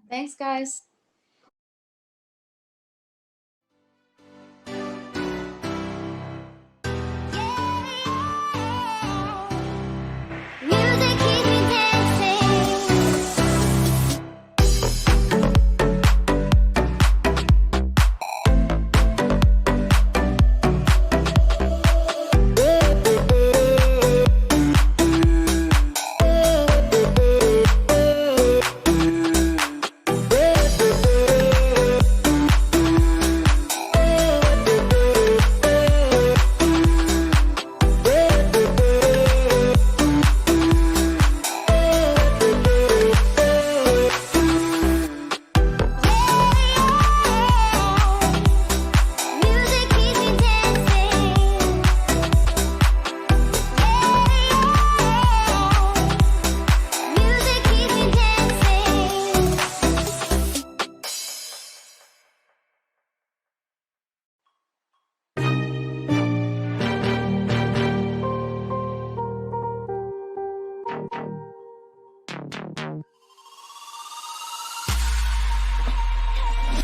Thanks, guys.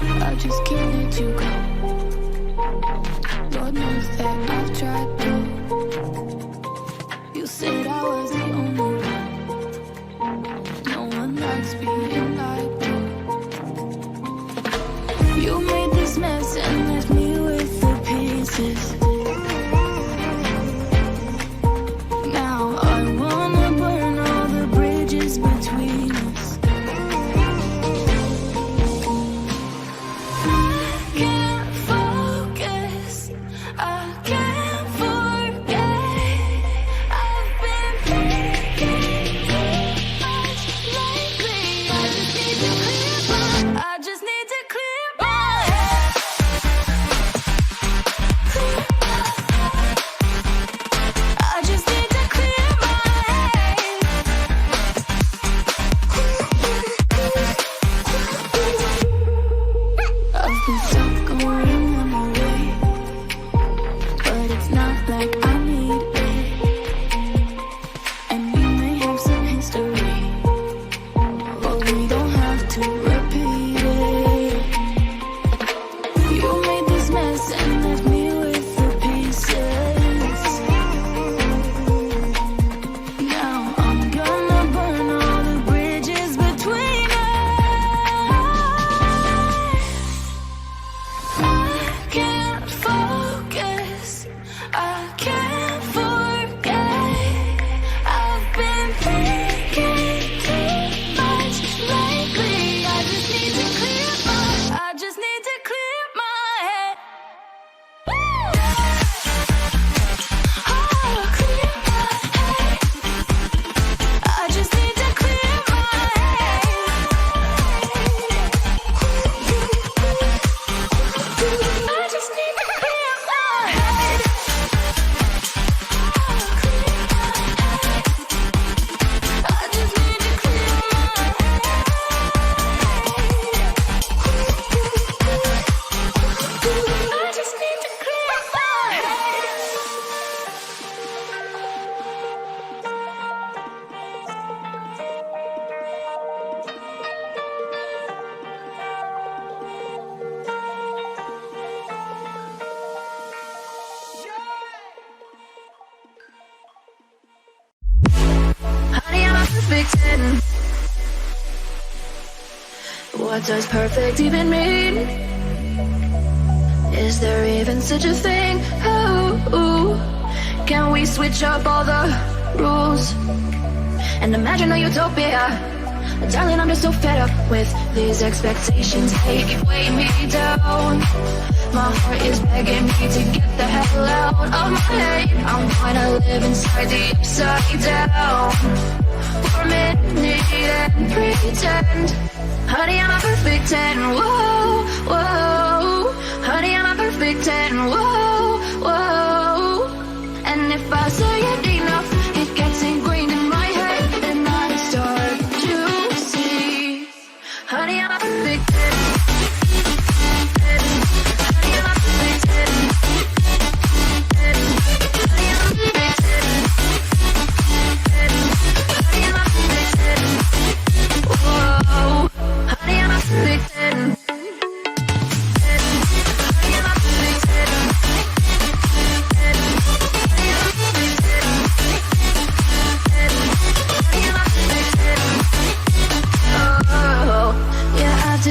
I just can't let you go. Lord knows that I've tried to. You said I was the only one. No one likes being lied to. You made this mess and left me with the pieces. Now I wanna burn all the bridges between us. What does perfect even mean? Is there even such a thing? Oh, can we switch up all the rules and imagine a utopia? Darling, I'm just so fed up with these expectations. They keep weighing me down. My heart is begging me to get the hell out of my head. I'm trying to live inside the upside down for a minute and pretend. Honey, I'm a perfect 10, whoa, whoa. Honey, I'm a perfect 10, whoa, whoa. And if I say it enough, it gets ingrained in my head, and I start to see. Honey, I'm a perfect 10. Honey, I'm a perfect 10. Honey, I'm a perfect 10. Honey, I'm a perfect 10. Whoa. Honey, I'm a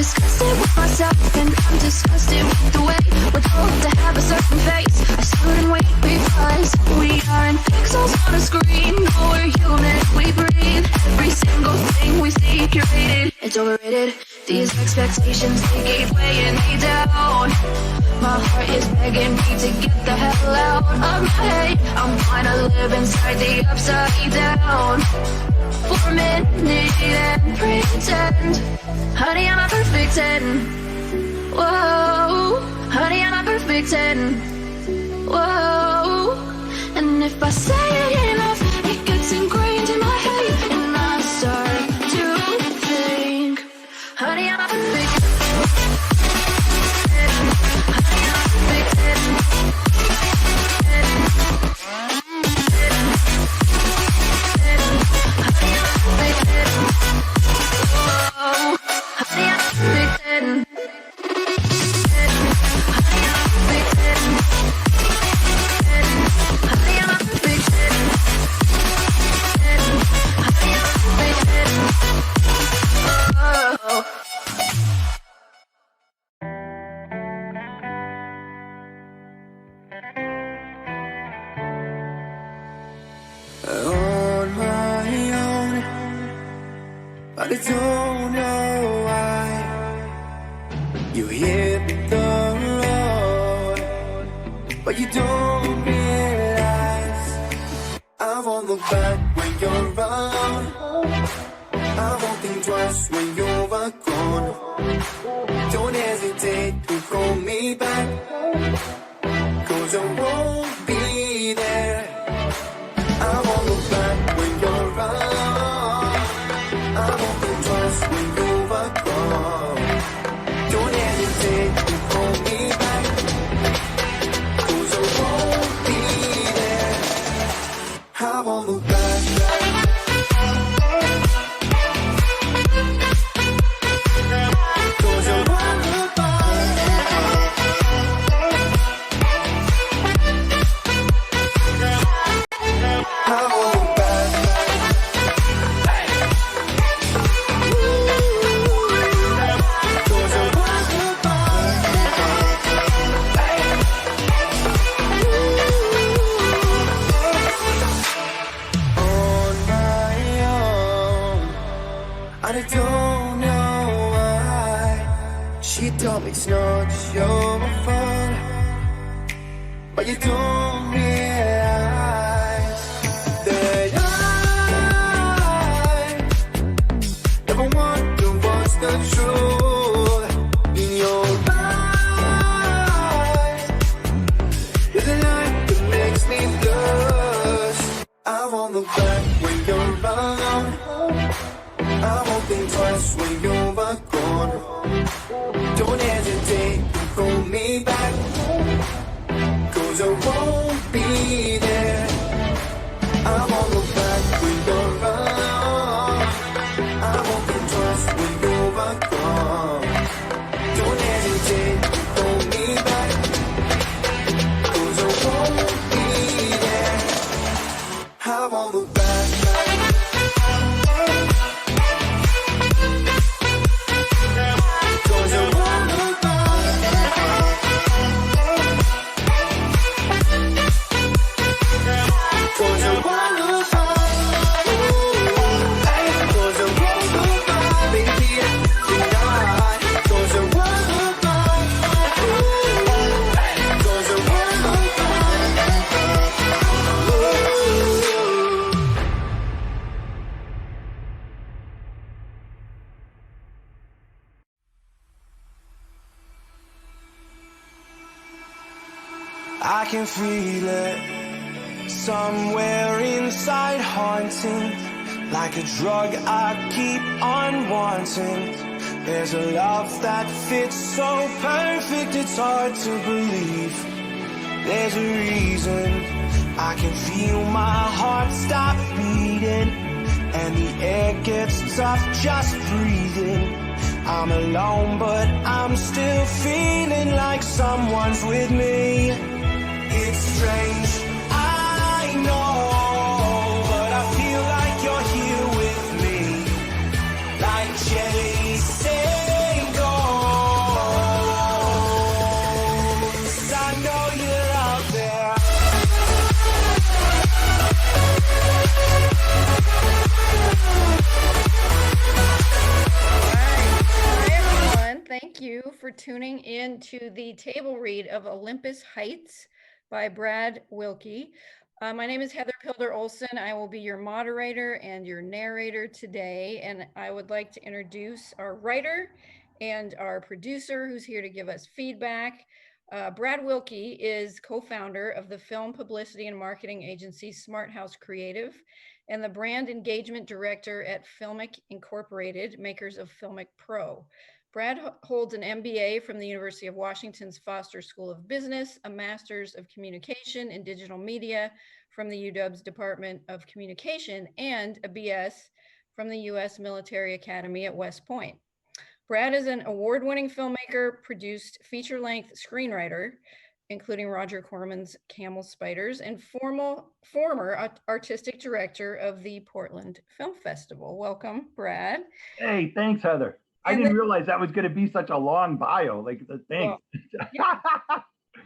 disgusted with myself, and I'm disgusted with the way we're told to have a certain face. I stood and wait because we aren't pixels on a screen. No, we're human, we breathe. Every single thing we see curated, it's overrated. These expectations, they keep weighing me down. My heart is begging me to get the hell out of my head. I'm trying to live inside the upside down for a minute and pretend, honey, I'm a perfect 10. Whoa, honey, I'm a perfect 10. Whoa, and if I say it enough, it gets ingrained in my head, and I start to think, honey, I'm a perfect 10. Honey, I'm a perfect 10. But I don't know why you hit the road, but you don't realize I won't look back when you're around. I won't think twice when you're gone. Don't hesitate to call me back, 'cause I won't be there. I won't look back when you're around. I won't think twice when you're gone. Don't hesitate to call me back, 'cause I won't be there. I won't look back. It's not your fault, but you don't realize that I never want to watch the truth in your eyes. You're the light that makes me blush. I won't look back when you're around. I won't think twice when you're gone. Don't hesitate to call me back, 'cause I won't be there. I won't look back when you're around. I won't think twice when you're gone. Don't hesitate to call me back, 'cause I won't be there. I won't look back. I can feel it somewhere inside, haunting like a drug I keep on wanting. There's a love that fits so perfect it's hard to believe. There's a reason I can feel my heart stop beating, and the air gets tough just breathing. I'm alone but I'm still feeling like someone's with me. It's strange, I know, but I feel like you're here with me, like chasing gold. for tuning in to the table read of Olympus Heights by Brad Wilke. My name is Heather Pilder Olson. I will be your moderator and your narrator today, and I would like to introduce our writer and our producer who's here to give us feedback. Brad Wilke is co-founder of the film publicity and marketing agency Smart House Creative and the brand engagement director at Filmic Incorporated, makers of Filmic Pro. Brad holds an MBA from the University of Washington's Foster School of Business, a Master's of Communication in Digital Media from the UW's Department of Communication, and a BS from the U.S. Military Academy at West Point. Brad is an award-winning filmmaker, produced feature-length screenwriter, including Roger Corman's Camel Spiders, and former artistic director of the Portland Film Festival. Welcome, Brad. Hey, thanks, Heather. I didn't realize that was going to be such a long bio. Like, thanks. Well, yeah.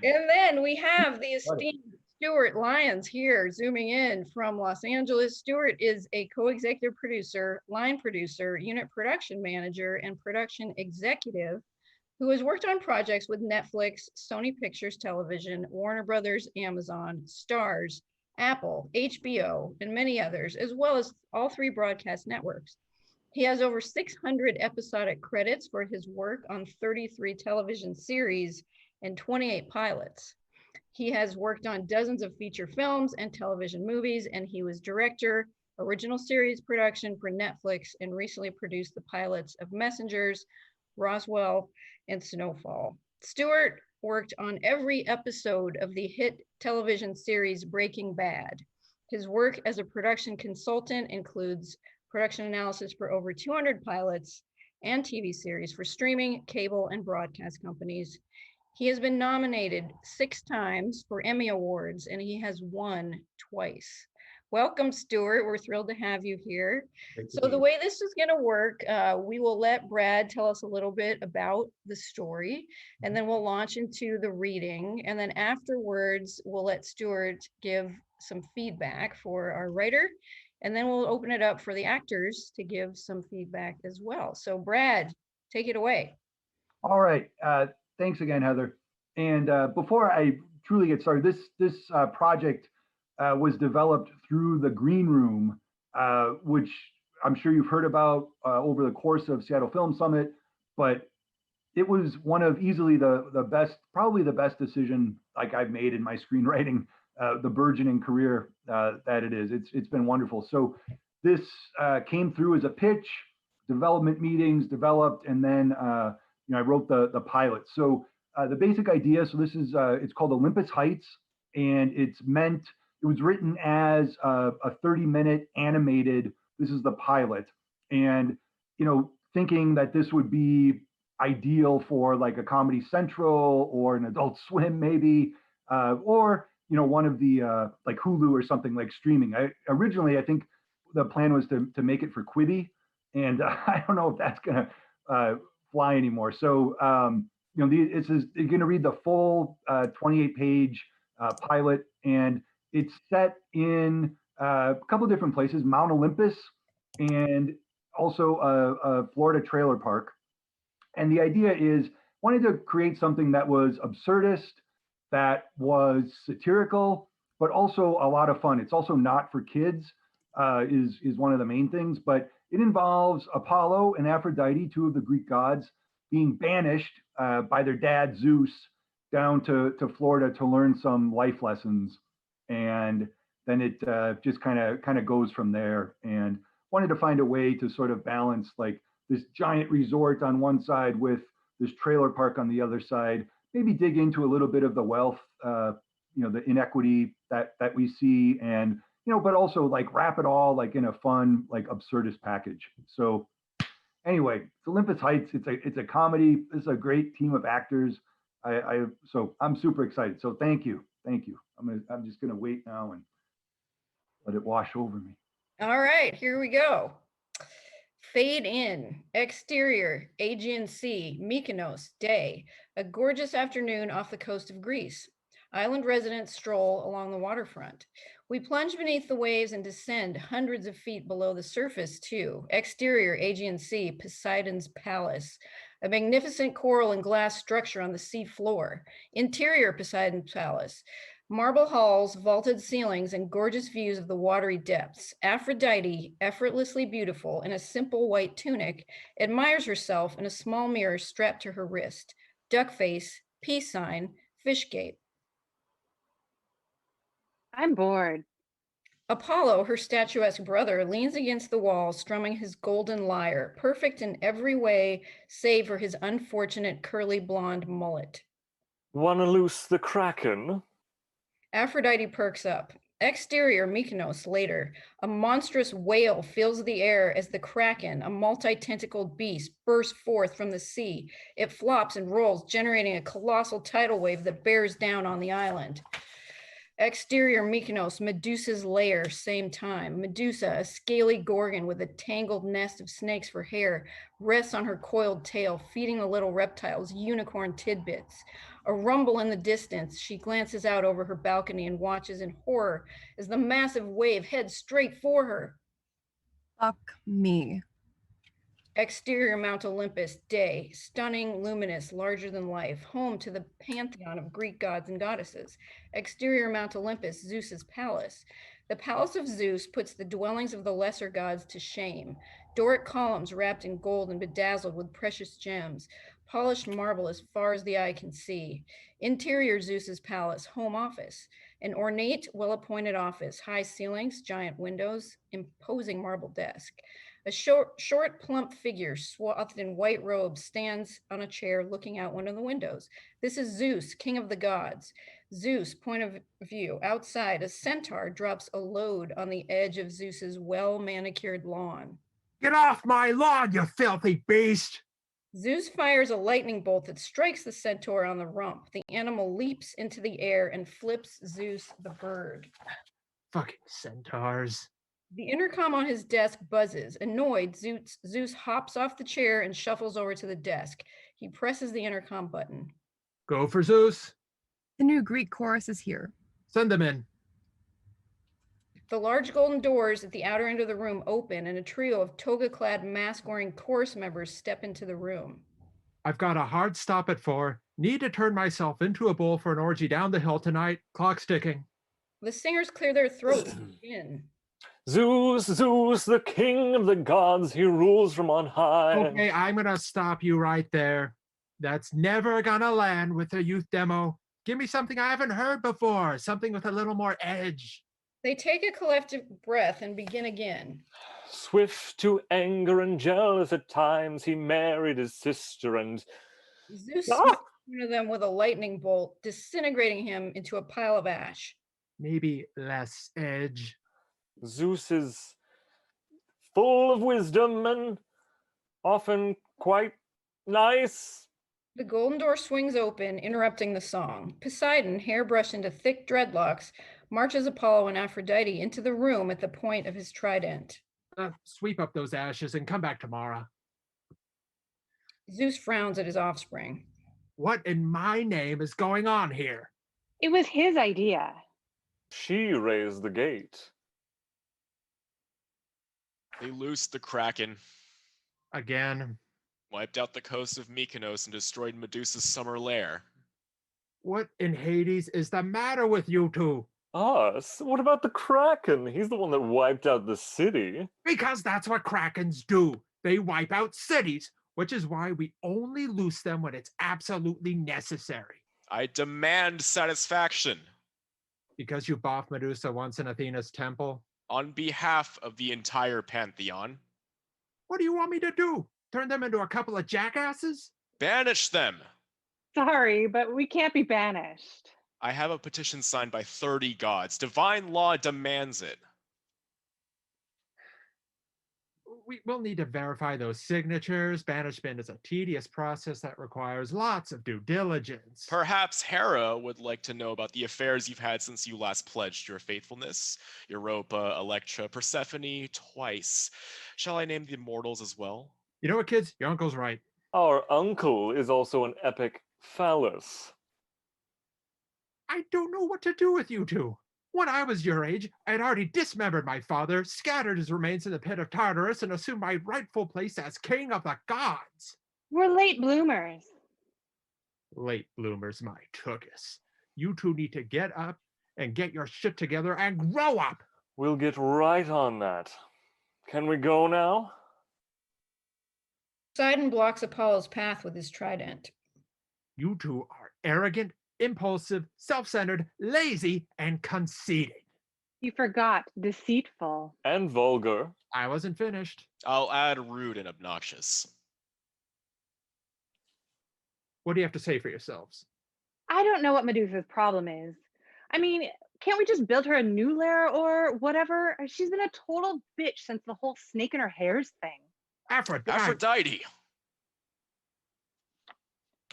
And then we have the esteemed Stuart Lyons here, zooming in from Los Angeles. Stuart is a co-executive producer, line producer, unit production manager, and production executive who has worked on projects with Netflix, Sony Pictures Television, Warner Brothers, Amazon, Starz, Apple, HBO, and many others, as well as all three broadcast networks. He has over 600 episodic credits for his work on 33 television series and 28 pilots. He has worked on dozens of feature films and television movies, and he was director, original series production for Netflix, and recently produced the pilots of Messengers, Roswell, and Snowfall. Stewart worked on every episode of the hit television series Breaking Bad. His work as a production consultant includes production analysis for over 200 pilots and TV series for streaming, cable, and broadcast companies. He has been nominated 6 times for Emmy Awards, and he has won twice. Welcome, Stuart. We're thrilled to have you here. So the way this is going to work, we will let Brad tell us a little bit about the story, and then we'll launch into the reading. And then afterwards, we'll let Stuart give some feedback for our writer, and then we'll open it up for the actors to give some feedback as well. So Brad, take it away. All right. Thanks again, Heather. And before I truly get started, this project was developed through the Green Room, which I'm sure you've heard about over the course of Seattle Film Summit, but it was one of easily the best, probably the best decision like I've made in my screenwriting, the burgeoning career that it is. It's been wonderful. So this came through as a pitch, development meetings developed, and then I wrote the pilot. So the basic idea, so this is, it's called Olympus Heights, and it was written as a 30-minute animated, this is the pilot. And, thinking that this would be ideal for like a Comedy Central or an Adult Swim maybe, or, one of the like Hulu or something like streaming. Originally, I think the plan was to make it for Quibi, and I don't know if that's gonna fly anymore. So, you're gonna read the full 28-page pilot, and it's set in a couple of different places, Mount Olympus and also a Florida trailer park. And the idea is, wanted to create something that was absurdist, that was satirical, but also a lot of fun. It's also not for kids, is one of the main things, but it involves Apollo and Aphrodite, 2 of the Greek gods, being banished by their dad Zeus down to Florida to learn some life lessons. And then it just kind of goes from there. And wanted to find a way to sort of balance like this giant resort on one side with this trailer park on the other side, maybe dig into a little bit of the wealth, the inequity that we see, and, but also like wrap it all like in a fun, like absurdist package. So anyway, it's Olympus Heights. It's a comedy. This is a great team of actors. So I'm super excited. So thank you. I'm just gonna wait now and let it wash over me. All right, here we go. Fade in. Exterior, Aegean Sea, Mykonos, day. A gorgeous afternoon off the coast of Greece. Island residents stroll along the waterfront. We plunge beneath the waves and descend hundreds of feet below the surface too. Exterior, Aegean Sea, Poseidon's palace, a magnificent coral and glass structure on the sea floor. Interior, Poseidon's palace, marble halls, vaulted ceilings, and gorgeous views of the watery depths. Aphrodite, effortlessly beautiful in a simple white tunic, admires herself in a small mirror strapped to her wrist. Duck face, peace sign, fish gate. I'm bored. Apollo, her statuesque brother, leans against the wall, strumming his golden lyre, perfect in every way save for his unfortunate curly blonde mullet. Wanna loose the Kraken? Aphrodite perks up. Exterior, Mykonos, later. A monstrous whale fills the air as the Kraken, a multi-tentacled beast, bursts forth from the sea. It flops and rolls, generating a colossal tidal wave that bears down on the island. Exterior, Mykonos, Medusa's lair, same time. Medusa, a scaly gorgon with a tangled nest of snakes for hair, rests on her coiled tail, feeding the little reptiles unicorn tidbits. A rumble in the distance. She glances out over her balcony and watches in horror as the massive wave heads straight for her. Fuck me. Exterior, Mount Olympus, day, stunning, luminous, larger than life, home to the pantheon of Greek gods and goddesses. Exterior, Mount Olympus, Zeus's palace. The palace of Zeus puts the dwellings of the lesser gods to shame. Doric columns wrapped in gold and bedazzled with precious gems, polished marble as far as the eye can see. Interior, Zeus's palace, home office. An ornate, well-appointed office, high ceilings, giant windows, imposing marble desk. A short, plump figure swathed in white robes stands on a chair looking out one of the windows. This is Zeus, king of the gods. Zeus, point of view. Outside, a centaur drops a load on the edge of Zeus's well-manicured lawn. Get off my lawn, you filthy beast! Zeus fires a lightning bolt that strikes the centaur on the rump. The animal leaps into the air and flips Zeus the bird. Fucking centaurs. The intercom on his desk buzzes. Annoyed, Zeus hops off the chair and shuffles over to the desk. He presses the intercom button. Go for Zeus. The new Greek chorus is here. Send them in. The large golden doors at the outer end of the room open, and a trio of toga-clad, mask-wearing chorus members step into the room. I've got a hard stop at 4. Need to turn myself into a bull for an orgy down the hill tonight. Clock's ticking. The singers clear their throats and begin. Zeus, Zeus, the king of the gods, he rules from on high. Okay, I'm gonna stop you right there. That's never gonna land with a youth demo. Give me something I haven't heard before, something with a little more edge. They take a collective breath and begin again. Swift to anger and jealous at times, he married his sister and... Zeus smacks one of them with a lightning bolt, disintegrating him into a pile of ash. Maybe less edge. Zeus is full of wisdom and often quite nice. The golden door swings open, interrupting the song. Poseidon, hair brushed into thick dreadlocks, marches Apollo and Aphrodite into the room at the point of his trident. Sweep up those ashes and come back tomorrow. Zeus frowns at his offspring. What in my name is going on here? It was his idea. She raised the gate. They loosed the Kraken, Again. wiped out the coast of Mykonos, and destroyed Medusa's summer lair. What in Hades is the matter with you two? Us? What about the Kraken? He's the one that wiped out the city. Because that's what Krakens do. They wipe out cities, which is why we only loose them when it's absolutely necessary. I demand satisfaction. Because you boffed Medusa once in Athena's temple? On behalf of the entire Pantheon. What do you want me to do? Turn them into a couple of jackasses? Banish them! Sorry, but we can't be banished. I have a petition signed by 30 gods. Divine law demands it. We'll need to verify those signatures. Banishment is a tedious process that requires lots of due diligence. Perhaps Hera would like to know about the affairs you've had since you last pledged your faithfulness. Europa, Electra, Persephone, twice. Shall I name the immortals as well? You know what, kids? Your uncle's right. Our uncle is also an epic phallus. I don't know what to do with you two. When I was your age, I had already dismembered my father, scattered his remains in the pit of Tartarus, and assumed my rightful place as king of the gods. We're late bloomers. Late bloomers, my tookus. You two need to get up and get your shit together and grow up. We'll get right on that. Can we go now? Poseidon blocks Apollo's path with his trident. You two are arrogant, impulsive, self-centered, lazy, and conceited. You forgot deceitful. And vulgar. I wasn't finished. I'll add rude and obnoxious. What do you have to say for yourselves? I don't know what Medusa's problem is. I mean, can't we just build her a new lair or whatever? She's been a total bitch since the whole snake in her hairs thing. Aphrodite.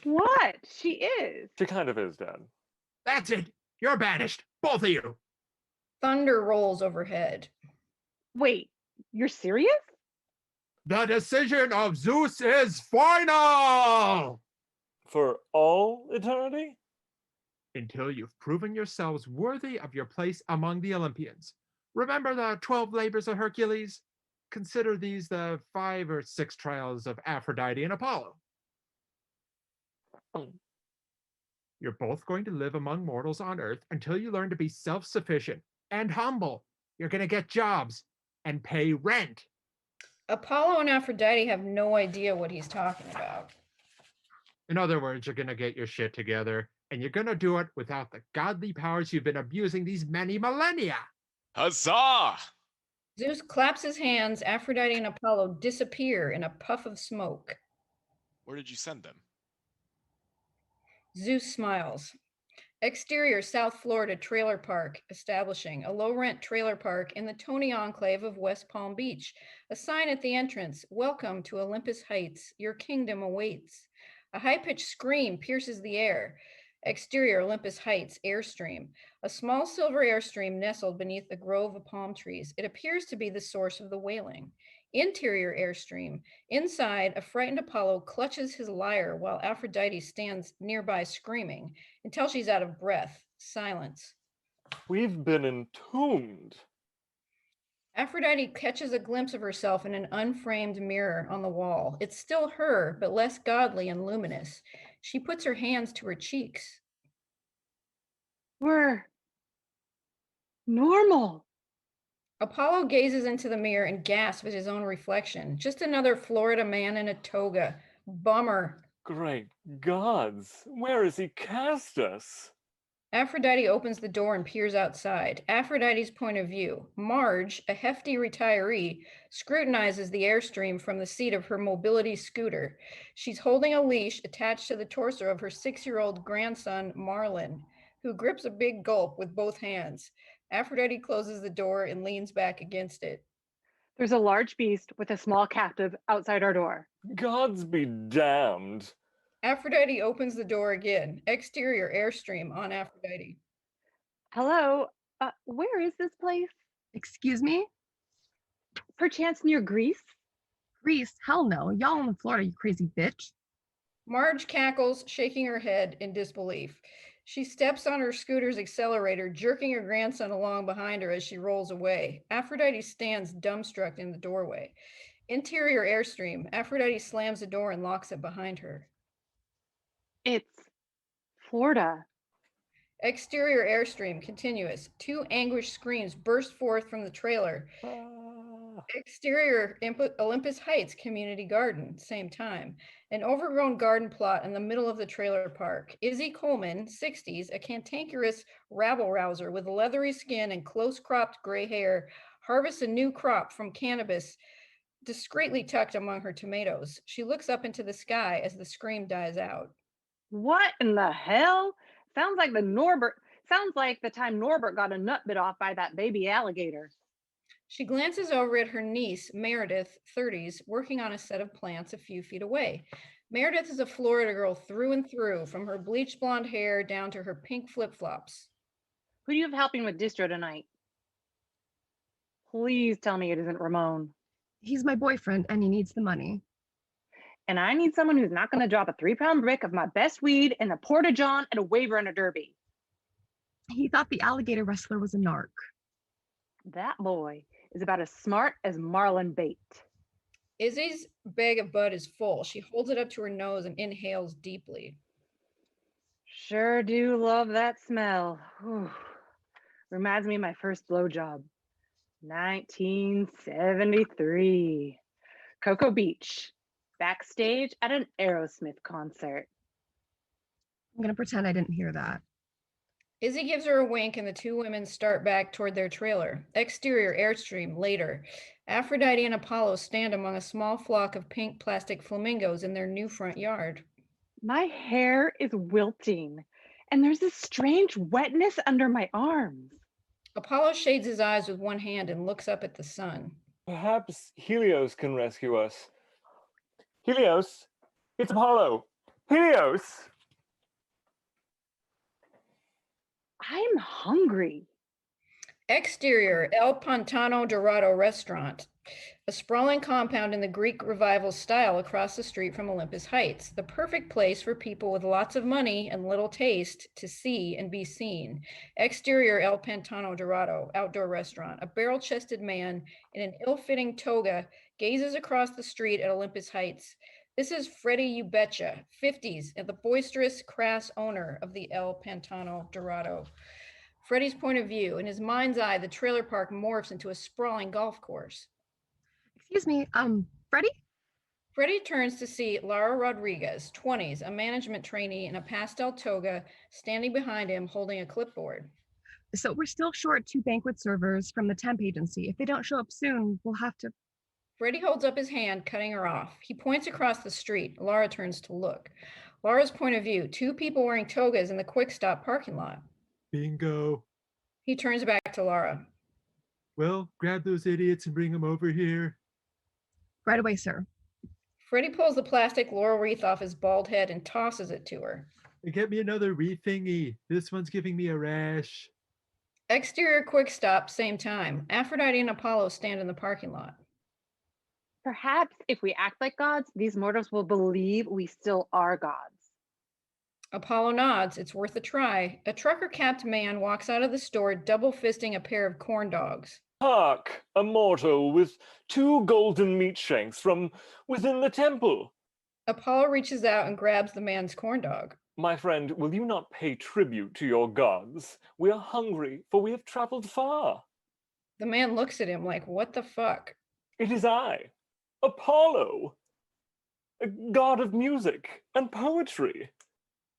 What? She is. She kind of is, Dad. That's it. You're banished. Both of you. Thunder rolls overhead. Wait, you're serious? The decision of Zeus is final! For all eternity? Until you've proven yourselves worthy of your place among the Olympians. Remember the 12 labors of Hercules? Consider these the 5 or 6 trials of Aphrodite and Apollo. You're both going to live among mortals on Earth until you learn to be self-sufficient and humble. You're going to get jobs and pay rent. Apollo and Aphrodite have no idea what he's talking about. In other words, you're going to get your shit together, and you're going to do it without the godly powers you've been abusing these many millennia. Huzzah! Zeus claps his hands. Aphrodite and Apollo disappear in a puff of smoke. Where did you send them? Zeus smiles. Exterior South Florida trailer park, establishing a low-rent trailer park in the Tony enclave of West Palm Beach. A sign at the entrance, "Welcome to Olympus Heights. Your kingdom awaits." A high-pitched scream pierces the air. Exterior Olympus Heights Airstream. A small silver airstream nestled beneath a grove of palm trees. It appears to be the source of the wailing. Interior Airstream. Inside, a frightened Apollo clutches his lyre while Aphrodite stands nearby screaming until she's out of breath. Silence. We've been entombed. Aphrodite catches a glimpse of herself in an unframed mirror on the wall. It's still her, but less godly and luminous. She puts her hands to her cheeks. We're normal. Apollo gazes into the mirror and gasps at his own reflection. Just another Florida man in a toga. Bummer. Great gods, where has he cast us? Aphrodite opens the door and peers outside. Aphrodite's point of view. Marge, a hefty retiree, scrutinizes the airstream from the seat of her mobility scooter. She's holding a leash attached to the torso of her 6-year-old grandson, Marlin, who grips a big gulp with both hands. Aphrodite closes the door and leans back against it. There's a large beast with a small captive outside our door. Gods be damned. Aphrodite opens the door again. Exterior Airstream on Aphrodite. Hello, where is this place? Excuse me? Perchance near Greece? Greece? Hell no. Y'all in Florida, you crazy bitch. Marge cackles, shaking her head in disbelief. She steps on her scooter's accelerator, jerking her grandson along behind her as she rolls away. Aphrodite stands dumbstruck in the doorway. Interior Airstream. Aphrodite slams the door and locks it behind her. It's Florida. Exterior Airstream. Continuous. 2 anguished screams burst forth from the trailer. Exterior Olympus Heights Community Garden, same time. An overgrown garden plot in the middle of the trailer park. Izzy Coleman, 60s, a cantankerous rabble-rouser with leathery skin and close-cropped gray hair, harvests a new crop from cannabis discreetly tucked among her tomatoes. She looks up into the sky as the scream dies out. What in the hell? Sounds like the time Norbert got a nut bit off by that baby alligator. She glances over at her niece, Meredith, 30s, working on a set of plants a few feet away. Meredith is a Florida girl through and through, from her bleached blonde hair down to her pink flip-flops. Who do you have helping with distro tonight? Please tell me it isn't Ramon. He's my boyfriend and he needs the money. And I need someone who's not going to drop a 3-pound brick of my best weed in the Porta-John at a waiver and a derby. He thought the alligator wrestler was a narc. That boy is about as smart as marlin bait. Izzy's bag of bud is full. She holds it up to her nose and inhales deeply. Sure do love that smell. Whew. Reminds me of my first blowjob. 1973. Cocoa Beach. Backstage at an Aerosmith concert. I'm going to pretend I didn't hear that. Izzy gives her a wink and the two women start back toward their trailer. Exterior Airstream later. Aphrodite and Apollo stand among a small flock of pink plastic flamingos in their new front yard. My hair is wilting, and there's this strange wetness under my arms. Apollo shades his eyes with one hand and looks up at the sun. Perhaps Helios can rescue us. Helios, it's Apollo. Helios! I'm hungry. Exterior El Pantano Dorado restaurant. A sprawling compound in the Greek revival style across the street from Olympus Heights. The perfect place for people with lots of money and little taste to see and be seen. Exterior El Pantano Dorado outdoor restaurant. A barrel-chested man in an ill-fitting toga gazes across the street at Olympus Heights. This is Freddie You Betcha, 50s, and the boisterous, crass owner of the El Pantano Dorado. Freddie's point of view, in his mind's eye, the trailer park morphs into a sprawling golf course. Excuse me, Freddie? Freddie turns to see Lara Rodriguez, 20s, a management trainee in a pastel toga, standing behind him holding a clipboard. So we're still short 2 banquet servers from the temp agency. If they don't show up soon, we'll have to... Freddie holds up his hand, cutting her off. He points across the street. Lara turns to look. Lara's point of view, 2 people wearing togas in the Quick Stop parking lot. Bingo. He turns back to Lara. Well, grab those idiots and bring them over here. Right away, sir. Freddie pulls the plastic laurel wreath off his bald head and tosses it to her. And get me another wreath thingy. This one's giving me a rash. Exterior Quick Stop, same time. Aphrodite and Apollo stand in the parking lot. Perhaps if we act like gods, these mortals will believe we still are gods. Apollo nods. It's worth a try. A trucker-capped man walks out of the store, double-fisting a pair of corn dogs. Hark, a mortal with 2 golden meat shanks from within the temple. Apollo reaches out and grabs the man's corn dog. My friend, will you not pay tribute to your gods? We are hungry, for we have traveled far. The man looks at him like, what the fuck? It is I, Apollo, a god of music and poetry.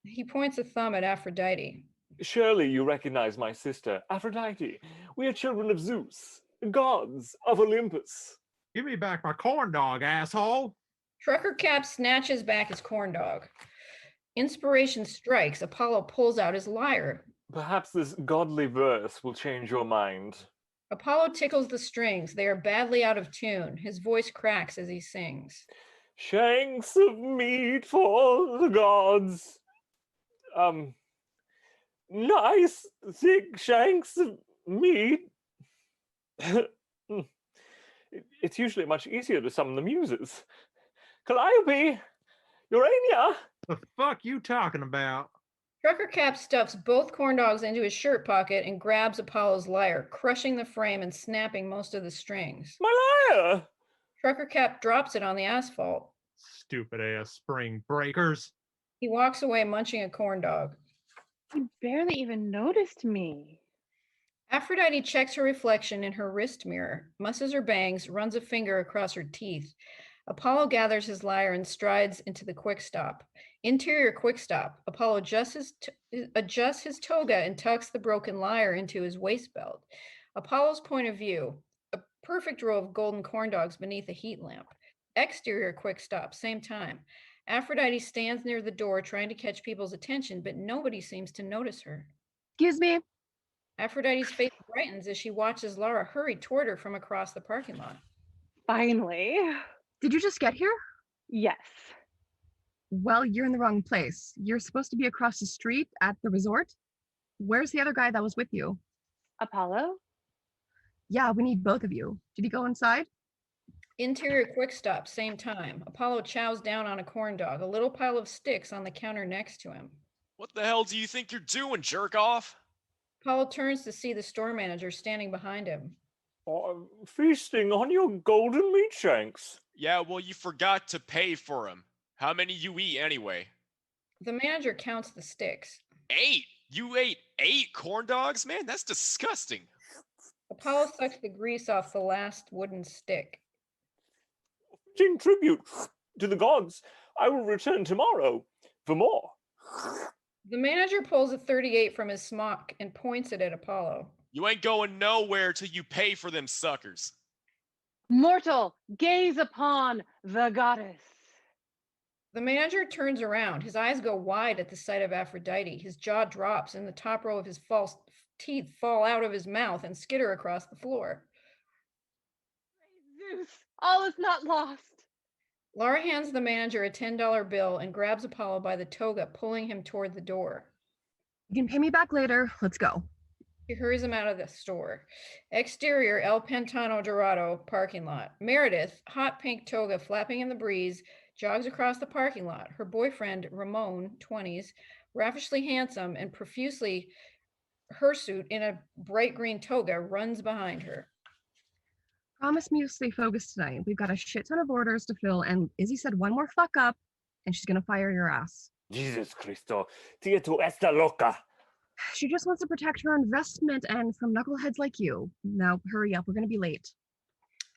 He points a thumb at Aphrodite. Surely you recognize my sister, Aphrodite. We are children of Zeus, gods of Olympus. Give me back my corn dog, asshole. Trucker Cap snatches back his corn dog. Inspiration strikes. Apollo pulls out his lyre. Perhaps this godly verse will change your mind. Apollo tickles the strings. They are badly out of tune. His voice cracks as he sings. Shanks of meat for the gods. Nice thick shanks of meat. It's usually much easier to summon the muses. Calliope, Urania. The fuck you talking about? Trucker Cap stuffs both corn dogs into his shirt pocket and grabs Apollo's lyre, crushing the frame and snapping most of the strings. My lyre! Trucker Cap drops it on the asphalt. Stupid ass spring breakers. He walks away munching a corn dog. You barely even noticed me. Aphrodite checks her reflection in her wrist mirror, musses her bangs, runs a finger across her teeth. Apollo gathers his lyre and strides into the Quick Stop. Interior Quick Stop. Apollo adjusts his toga and tucks the broken lyre into his waist belt. Apollo's point of view, a perfect row of golden corn dogs beneath a heat lamp. Exterior Quick Stop, same time. Aphrodite stands near the door trying to catch people's attention, but nobody seems to notice her. Excuse me. Aphrodite's face brightens as she watches Lara hurry toward her from across the parking lot. Finally. Did you just get here? Yes. Well, you're in the wrong place. You're supposed to be across the street at the resort. Where's the other guy that was with you? Apollo? Yeah, we need both of you. Did he go inside? Interior Quick Stop, same time. Apollo chows down on a corn dog, a little pile of sticks on the counter next to him. What the hell do you think you're doing, jerk off? Apollo turns to see the store manager standing behind him. Feasting on your golden meat shanks. Yeah, well, you forgot to pay for them. How many you eat anyway? The manager counts the sticks. 8? You ate 8 corn dogs? Man, that's disgusting. Apollo sucks the grease off the last wooden stick. In tribute to the gods, I will return tomorrow for more. The manager pulls a 38 from his smock and points it at Apollo. You ain't going nowhere till you pay for them suckers. Mortal, gaze upon the goddess. The manager turns around. His eyes go wide at the sight of Aphrodite. His jaw drops and the top row of his false teeth fall out of his mouth and skitter across the floor. Zeus, all is not lost. Laura hands the manager a $10 bill and grabs Apollo by the toga, pulling him toward the door. You can pay me back later. Let's go. She hurries him out of the store. Exterior, El Pantano Dorado parking lot. Meredith, hot pink toga flapping in the breeze, jogs across the parking lot. Her boyfriend, Ramon, 20s, raffishly handsome and profusely hirsute in a bright green toga, runs behind her. Promise me you'll stay focused tonight. We've got a shit ton of orders to fill, and Izzy said one more fuck up, and she's gonna fire your ass. Jesus Cristo, tia tu esta loca. She just wants to protect her investment and from knuckleheads like you. Now, hurry up. We're gonna be late.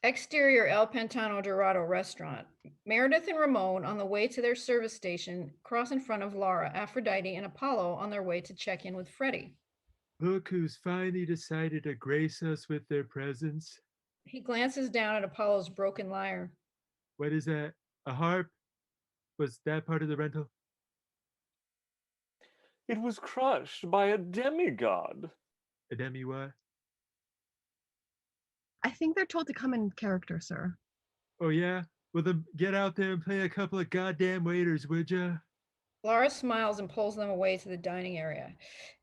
Exterior, El Pantano Dorado restaurant. Meredith and Ramon, on the way to their service station, cross in front of Laura, Aphrodite, and Apollo on their way to check in with Freddie. Look who's finally decided to grace us with their presence. He glances down at Apollo's broken lyre. What is that? A harp? Was that part of the rental? It was crushed by a demigod. A demi what? I think they're told to come in character, sir. Oh yeah? Well then get out there and play a couple of goddamn waiters, would ya? Laura smiles and pulls them away to the dining area.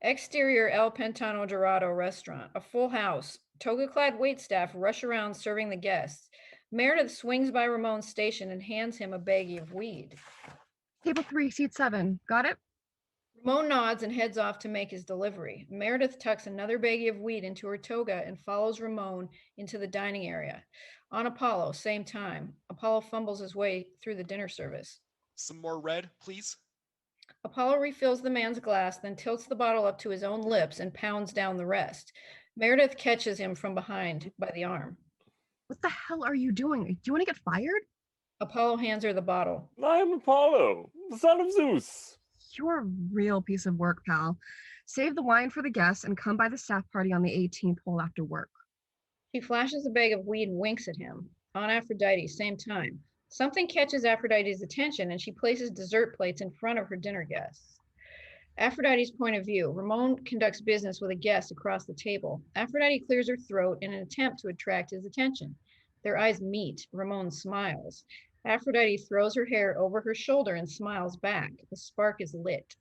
Exterior, El Pantano Dorado restaurant. A full house. Toga-clad waitstaff rush around serving the guests. Meredith swings by Ramon's station and hands him a baggie of weed. Table 3, seat 7. Got it? Ramon nods and heads off to make his delivery. Meredith tucks another baggie of weed into her toga and follows Ramon into the dining area. On Apollo, same time. Apollo fumbles his way through the dinner service. Some more red, please. Apollo refills the man's glass, then tilts the bottle up to his own lips and pounds down the rest. Meredith catches him from behind by the arm. What the hell are you doing? Do you want to get fired? Apollo hands her the bottle. I am Apollo, the son of Zeus. You're a real piece of work, pal. Save the wine for the guests and come by the staff party on the 18th hole after work. He flashes a bag of weed and winks at him. On Aphrodite, same time. Something catches Aphrodite's attention and she places dessert plates in front of her dinner guests. Aphrodite's point of view. Ramon conducts business with a guest across the table. Aphrodite clears her throat in an attempt to attract his attention. Their eyes meet. Ramon smiles. Aphrodite throws her hair over her shoulder and smiles back. The spark is lit.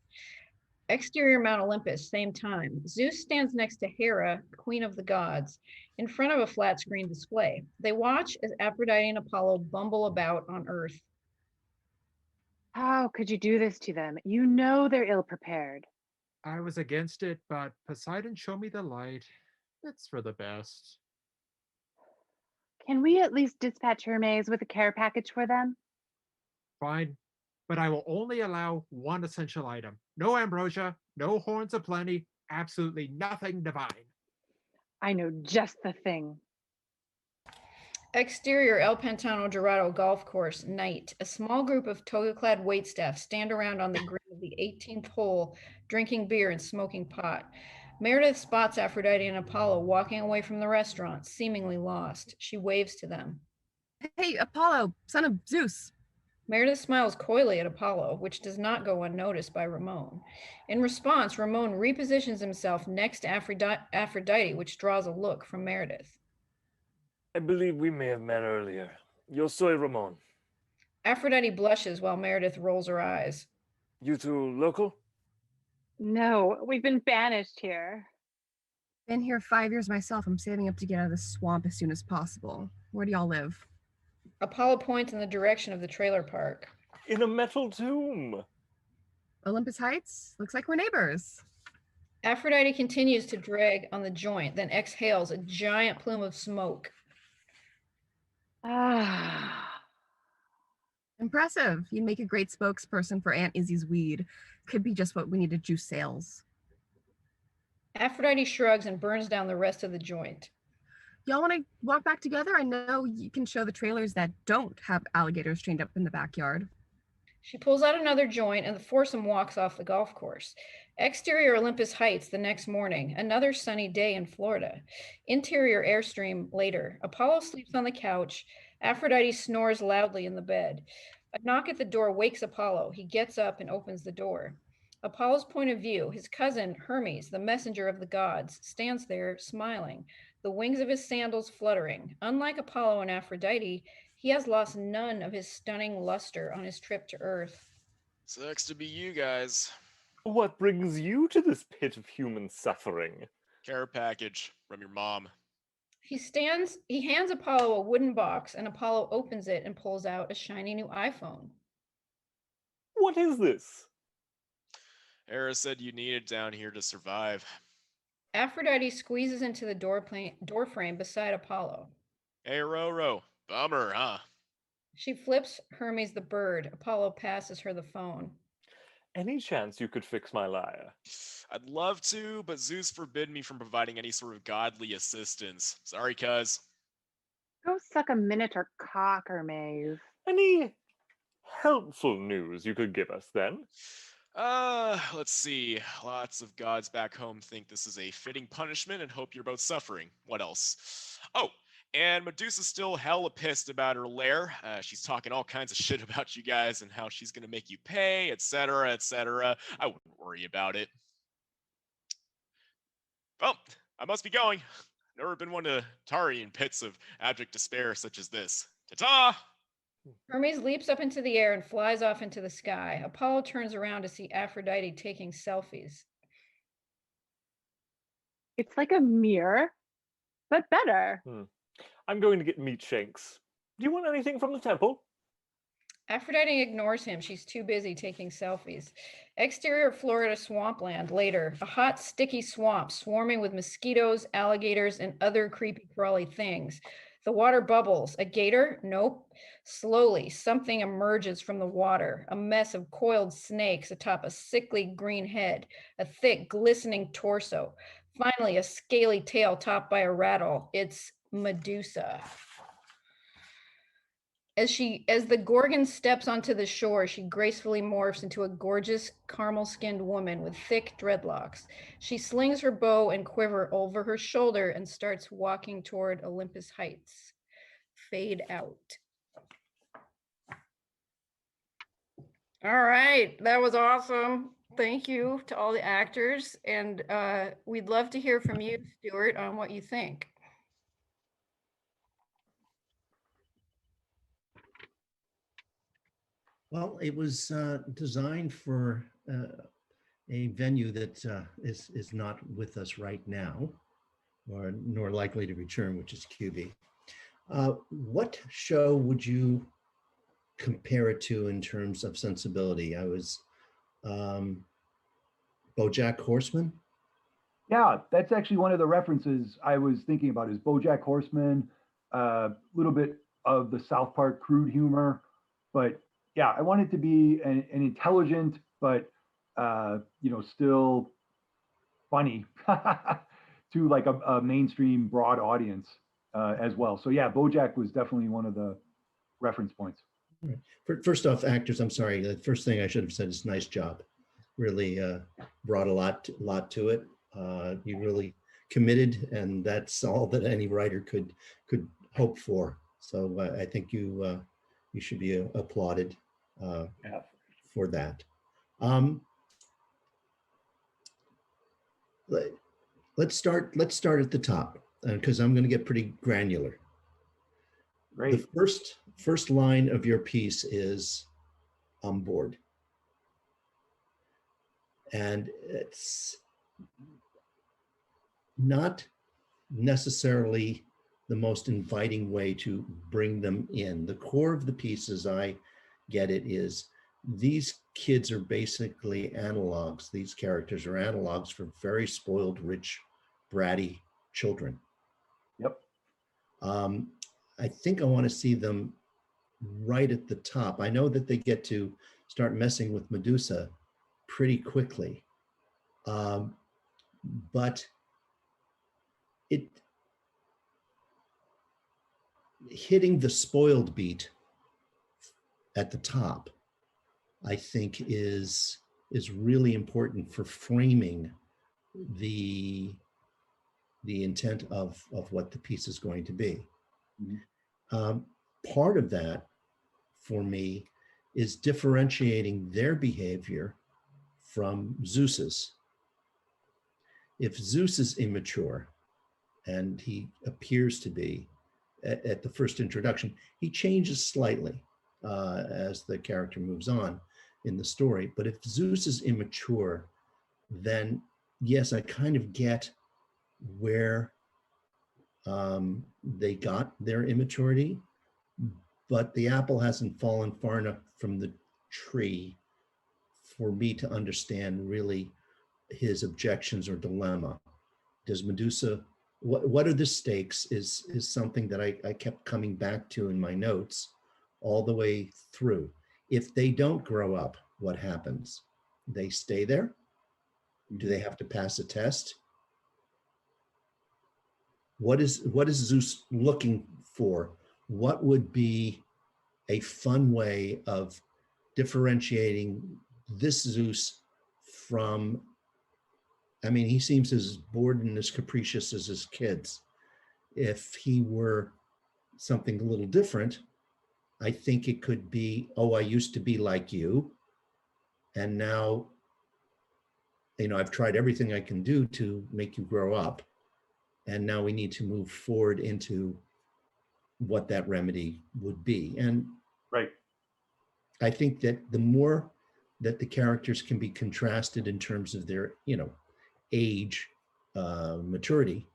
Exterior, Mount Olympus, same time. Zeus stands next to Hera, queen of the gods, in front of a flat screen display. They watch as Aphrodite and Apollo bumble about on Earth. How could you do this to them? You know they're ill prepared. I was against it, but Poseidon showed me the light. It's for the best. Can we at least dispatch Hermes with a care package for them? Fine, but I will only allow one essential item. No ambrosia, no horns of plenty, absolutely nothing divine. I know just the thing. Exterior, El Pantano Dorado golf course, night. A small group of toga-clad waitstaff stand around on the green of the 18th hole, drinking beer and smoking pot. Meredith spots Aphrodite and Apollo walking away from the restaurant, seemingly lost. She waves to them. Hey, Apollo, son of Zeus. Meredith smiles coyly at Apollo, which does not go unnoticed by Ramon. In response, Ramon repositions himself next to Aphrodite, which draws a look from Meredith. I believe we may have met earlier. Yo soy Ramon. Aphrodite blushes while Meredith rolls her eyes. You two local? No, we've been banished here. Been here 5 years myself. I'm saving up to get out of the swamp as soon as possible. Where do y'all live? Apollo points in the direction of the trailer park. In a metal tomb. Olympus Heights? Looks like we're neighbors. Aphrodite continues to drag on the joint, then exhales a giant plume of smoke. Ah. Impressive. You'd make a great spokesperson for Aunt Izzy's weed. Could be just what we need to juice sales. Aphrodite shrugs and burns down the rest of the joint. Y'all want to walk back together? I know you can show the trailers that don't have alligators chained up in the backyard. She pulls out another joint and the foursome walks off the golf course. Exterior Olympus Heights the next morning, another sunny day in Florida. Interior Airstream later. Apollo sleeps on the couch. Aphrodite snores loudly in the bed. A knock at the door wakes Apollo. He gets up and opens the door. Apollo's point of view, his cousin Hermes, the messenger of the gods, stands there smiling, the wings of his sandals fluttering. Unlike Apollo and Aphrodite, he has lost none of his stunning luster on his trip to Earth. Sucks to be you guys. What brings you to this pit of human suffering? Care package from your mom. He hands Apollo a wooden box, and Apollo opens it and pulls out a shiny new iPhone. What is this? Hera said you needed down here to survive. Aphrodite squeezes into the door frame beside Apollo. Hey, Roro. Bummer, huh? She flips Hermes the bird. Apollo passes her the phone. Any chance you could fix my lyre? I'd love to, but Zeus forbid me from providing any sort of godly assistance. Sorry, cuz. Go suck a minotaur cock, Hermes. Any helpful news you could give us then? Let's see. Lots of gods back home think this is a fitting punishment and hope you're both suffering. What else? Oh, and Medusa's still hella pissed about her lair. She's talking all kinds of shit about you guys and how she's gonna make you pay, etc., etc. I wouldn't worry about it. Well, I must be going. Never been one to tarry in pits of abject despair such as this. Ta-ta! Hermes leaps up into the air and flies off into the sky. Apollo turns around to see Aphrodite taking selfies. It's like a mirror, but better. I'm going to get meat shanks. Do you want anything from the temple? Aphrodite ignores him. She's too busy taking selfies. Exterior Florida swampland later. A hot, sticky swamp swarming with mosquitoes, alligators, and other creepy crawly things. The water bubbles. A gator? Nope. Slowly, something emerges from the water. A mess of coiled snakes atop a sickly green head. A thick, glistening torso. Finally, a scaly tail topped by a rattle. It's Medusa. As the Gorgon steps onto the shore, she gracefully morphs into a gorgeous caramel-skinned woman with thick dreadlocks. She slings her bow and quiver over her shoulder and starts walking toward Olympus Heights. Fade out. All right, that was awesome. Thank you to all the actors, and we'd love to hear from you, Stuart, on what you think. Well, it was designed for a venue that is not with us right now, nor likely to return, which is QB. What show would you compare it to in terms of sensibility? I was BoJack Horseman. Yeah, that's actually one of the references I was thinking about is BoJack Horseman, a little bit of the South Park crude humor, but yeah, I want it to be an intelligent, but still funny to like a mainstream broad audience as well. So yeah, BoJack was definitely one of the reference points. Right. First off, actors, I'm sorry. The first thing I should have said is nice job. Really brought a lot to it. You really committed, and that's all that any writer could hope for. So I think you should be applauded for that. Let's start at the top because I'm going to get pretty granular. Great. The first line of your piece is "on board," and it's not necessarily the most inviting way to bring them in. The core of the piece, as I get it, is these kids are basically analogs. These characters are analogs for very spoiled, rich, bratty children. Yep. I think I want to see them right at the top. I know that they get to start messing with Medusa pretty quickly. But it hitting the spoiled beat at the top, I think is really important for framing the intent of what the piece is going to be. Mhm. Part of that for me is differentiating their behavior from Zeus's. If Zeus is immature, and he appears to be at the first introduction, he changes slightly as the character moves on in the story. But if Zeus is immature, then yes, I kind of get where they got their immaturity, but the apple hasn't fallen far enough from the tree for me to understand really his objections or dilemma. Does Medusa, what are the stakes is something that I kept coming back to in my notes all the way through. If they don't grow up, what happens? They stay there? Do they have to pass a test? What is Zeus looking for? What would be a fun way of differentiating this Zeus from, I mean, he seems as bored and as capricious as his kids. If he were something a little different, I think it could be, oh, I used to be like you, and now, you know, I've tried everything I can do to make you grow up, and now we need to move forward into what that remedy would be. And Right. I think that the more that the characters can be contrasted in terms of their, you know, age, maturity,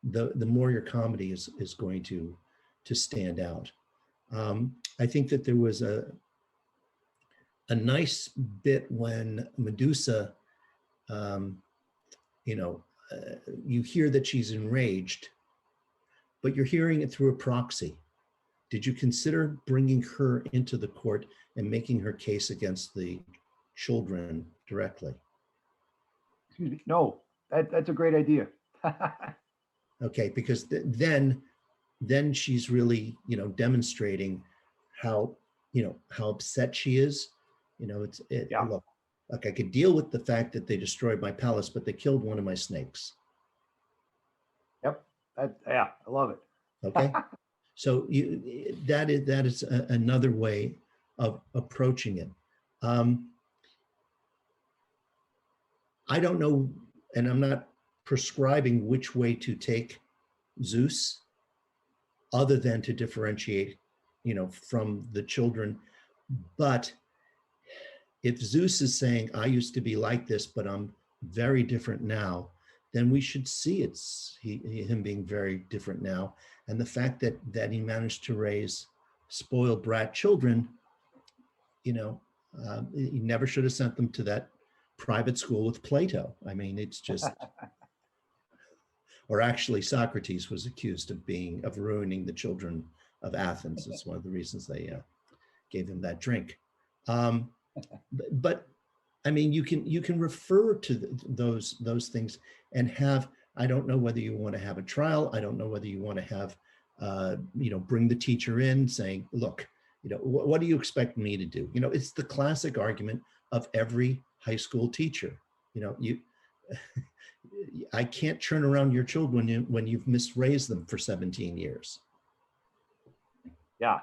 the more your comedy is going to stand out. I think that there was a nice bit when Medusa, you know, you hear that she's enraged, but you're hearing it through a proxy. Did you consider bringing her into the court and making her case against the children directly? Excuse me. No, that's a great idea. Okay, because then she's really, you know, demonstrating how, you know, how upset she is. You know, Yeah. Look, like I could deal with the fact that they destroyed my palace, but they killed one of my snakes. Yep. Yeah, I love it. Okay. So that is another way of approaching it. I don't know, and I'm not prescribing which way to take Zeus, other than to differentiate, you know, from the children. But if Zeus is saying, I used to be like this, but I'm very different now, then we should see him being very different now. And the fact that he managed to raise spoiled brat children, you know, he never should have sent them to that private school with Plato. I mean, it's just, or actually Socrates was accused of ruining the children of Athens. It's one of the reasons they gave him that drink. But I mean, you can refer to those things and have, I don't know whether you want to have a trial. I don't know whether you want to have, you know, bring the teacher in saying, look, you know, what do you expect me to do? You know, it's the classic argument of every high school teacher. You know, I can't turn around your children when you've misraised them for 17 years. Yeah.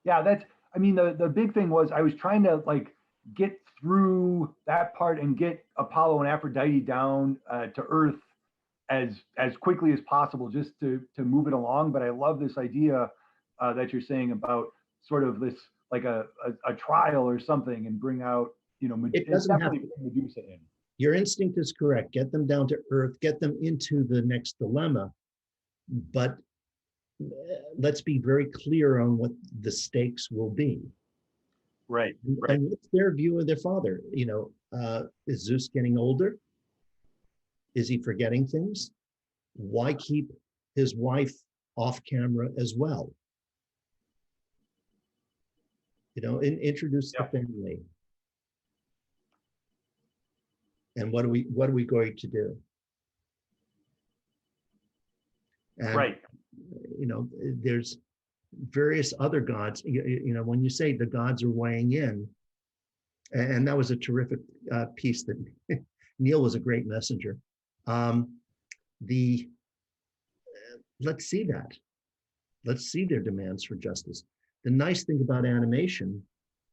That's, I mean, the big thing was I was trying to like get through that part and get Apollo and Aphrodite down to Earth as quickly as possible, just to move it along. But I love this idea that you're saying about sort of this, like a trial or something, and bring out, you know, It doesn't have to. Medusa in. Your instinct is correct. Get them down to Earth, get them into the next dilemma. But let's be very clear on what the stakes will be. Right. And what's their view of their father? Is Zeus getting older? Is he forgetting things? Why keep his wife off camera as well? Introduce the family. And what are we going to do? And, right. There's various other gods. When you say the gods are weighing in, and that was a terrific piece that Neil was a great messenger. Let's see that. Let's see their demands for justice. The nice thing about animation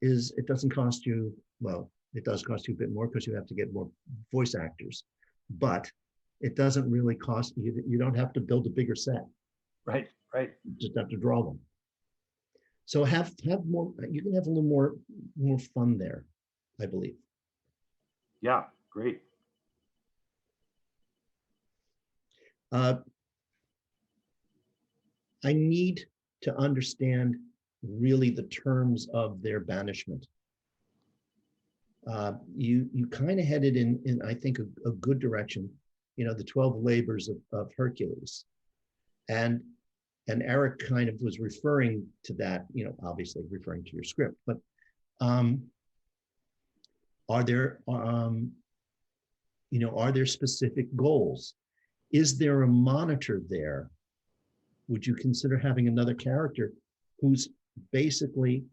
is it doesn't cost you, well, it does cost you a bit more because you have to get more voice actors, but it doesn't really cost you. You don't have to build a bigger set. Right. You just have to draw them. So have more. You can have a little more fun there, I believe. Yeah, great. I need to understand really the terms of their banishment. You kind of headed in I think a good direction. The 12 labors of Hercules, and Erik kind of was referring to that. Obviously referring to your script, but are there specific goals? Is there a monitor there? Would you consider having another character who's basically,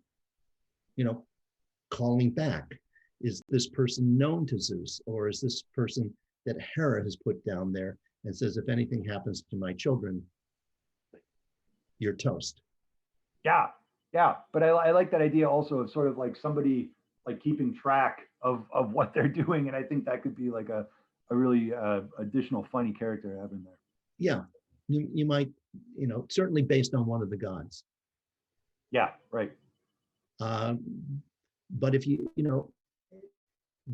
calling back? Is this person known to Zeus, or is this person that Hera has put down there and says, if anything happens to my children, you're toast? Yeah. But I like that idea also of sort of like somebody like keeping track of what they're doing. And I think that could be like a really additional funny character to have in there. Yeah, you might, certainly based on one of the gods. Yeah, right. But if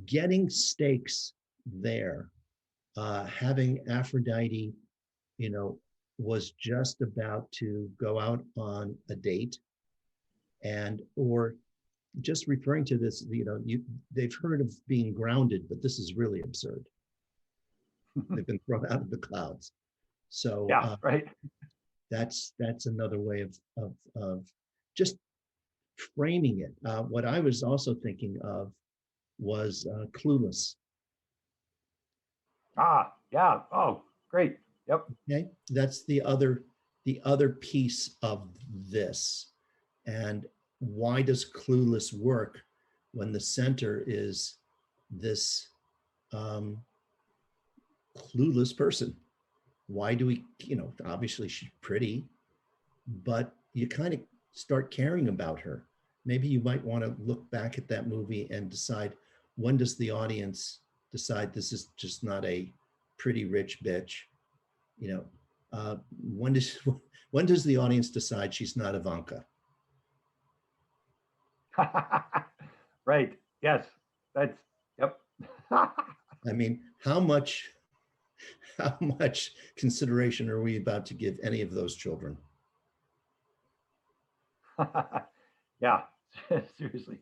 getting stakes there, having Aphrodite, was just about to go out on a date, or just referring to this, they've heard of being grounded, but this is really absurd. They've been thrown out of the clouds. So yeah, right. That's another way of just framing it. What I was also thinking of was Clueless. Yeah. Oh, great. Yep. Okay, that's the other piece of this. And why does Clueless work when the center is this clueless person? Why do we, obviously she's pretty, but you kind of start caring about her. Maybe you might want to look back at that movie and decide, when does the audience decide this is just not a pretty rich bitch? When does the audience decide she's not Ivanka? Right. Yes. Yep. I mean, how much consideration are we about to give any of those children? Yeah, seriously.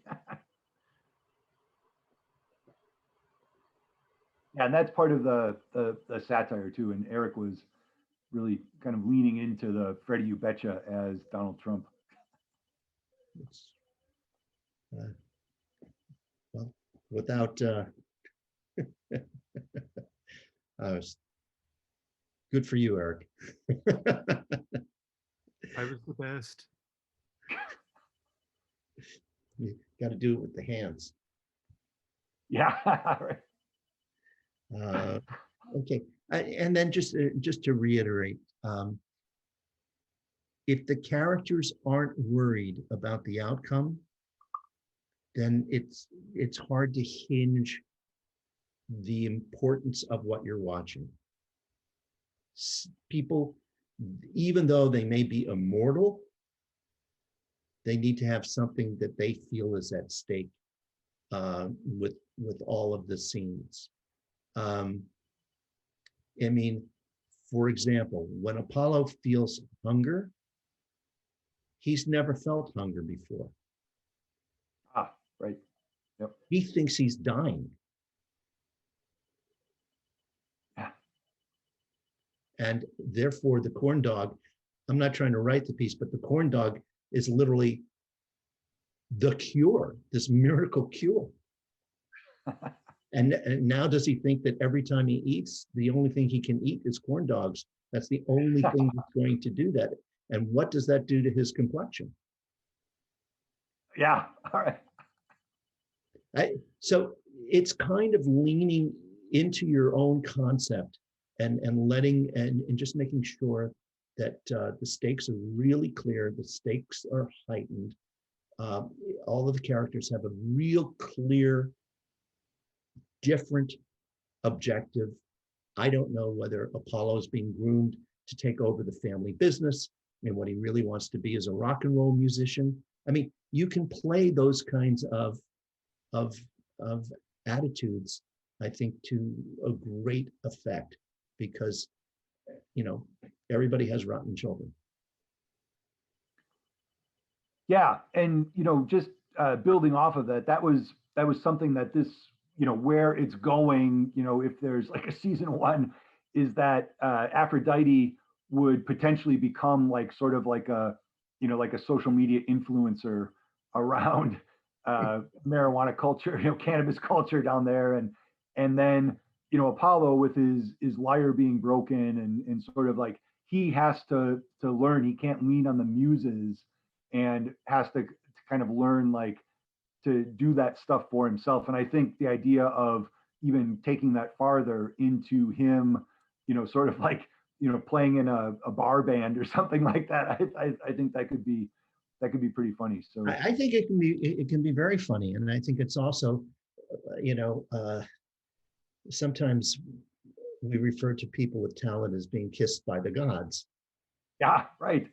Yeah, and that's part of the satire too. And Erik was really kind of leaning into the Freddie You Betcha as Donald Trump. Well, without good for you, Erik. I was the best. You got to do it with the hands. Yeah. Right. Okay, and then just to reiterate, if the characters aren't worried about the outcome, then it's hard to hinge the importance of what you're watching. People, even though they may be immortal, they need to have something that they feel is at stake with all of the scenes. I mean, for example, when Apollo feels hunger, he's never felt hunger before. Yep. He thinks he's dying. Yeah. And therefore the corn dog, I'm not trying to write the piece, but the corn dog is literally the cure, this miracle cure. And now does he think that every time he eats, the only thing he can eat is corn dogs? That's the only thing that's going to do that. And what does that do to his complexion? Yeah. All right. So it's kind of leaning into your own concept and letting and just making sure that the stakes are really clear, the stakes are heightened. All of the characters have a real clear, different objective. I don't know whether Apollo is being groomed to take over the family business, and what he really wants to be is a rock and roll musician. I mean, you can play those kinds of attitudes, I think, to a great effect, because, you know, everybody has rotten children. Yeah, and you know, just building off of that, that was something that this, you know, where it's going, you know, if there's like a season 1, is that Aphrodite would potentially become like sort of like a, you know, like a social media influencer around marijuana culture, you know, cannabis culture down there, and then, you know, Apollo with his lyre being broken and sort of like he has to learn, he can't lean on the muses and has to kind of learn like to do that stuff for himself. And I think the idea of even taking that farther into him, you know, sort of like, you know, playing in a bar band or something like that, I think that could be pretty funny. So I think it can be very funny, and I think it's also, you know, sometimes we refer to people with talent as being kissed by the gods. Yeah, right.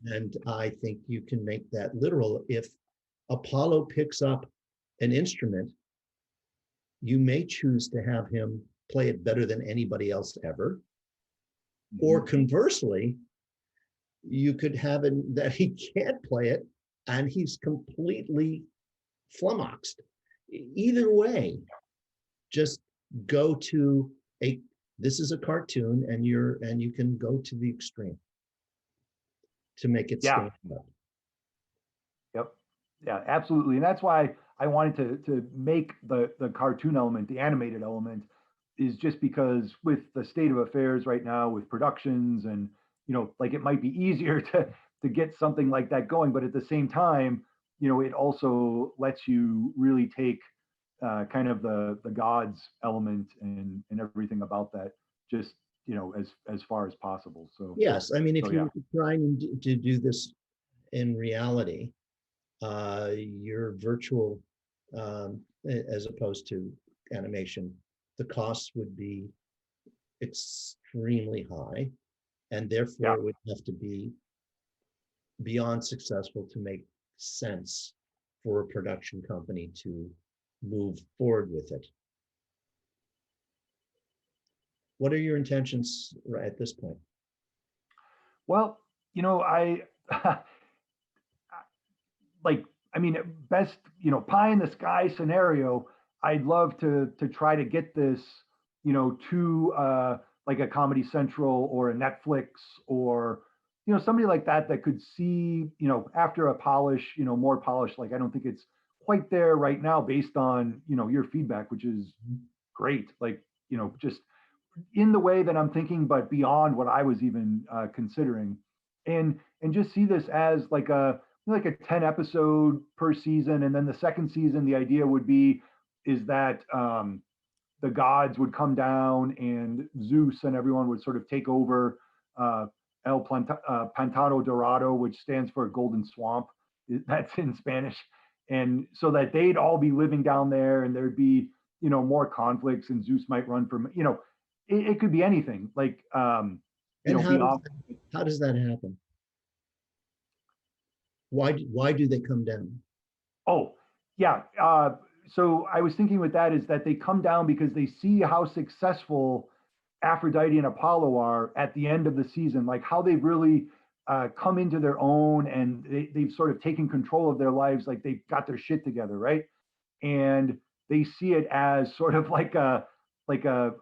And I think you can make that literal. If Apollo picks up an instrument, you may choose to have him play it better than anybody else ever. Or conversely, you could have him that he can't play it and he's completely flummoxed. Either way, just go to this is a cartoon, and you can go to the extreme to make it stand up. Yep. Yeah, absolutely. And that's why I wanted to make the cartoon element, the animated element, is just because with the state of affairs right now with productions and, you know, like it might be easier to get something like that going, but at the same time, you know, it also lets you really take kind of the gods element and everything about that, just, you know, as far as possible. So yes, I mean, if you yeah. were trying to do this in reality, your virtual, as opposed to animation, the costs would be extremely high, and therefore it would have to be beyond successful to make sense for a production company to move forward with it. What are your intentions at this point? Well, you know, I like, I mean, best, you know, pie in the sky scenario, I'd love to try to get this, you know, to like a Comedy Central or a Netflix or, you know, somebody like that could see, you know, after a polish, you know, more polished. Like, I don't think it's quite there right now based on, you know, your feedback, which is great. Like, you know, just in the way that I'm thinking, but beyond what I was even considering, and just see this as like a 10 episode per season, and then the second season, the idea would be is that the gods would come down and Zeus and everyone would sort of take over Pantano Dorado, which stands for Golden Swamp. That's in Spanish, and so that they'd all be living down there, and there'd be, you know, more conflicts, and Zeus might run from, you know, it could be anything. Like, you know, how does that happen? Why do they come down? Oh, yeah. So I was thinking with that is that they come down because they see how successful Aphrodite and Apollo are at the end of the season, like how they've really come into their own, and they've sort of taken control of their lives, like they've got their shit together, right? and they see it as sort of like a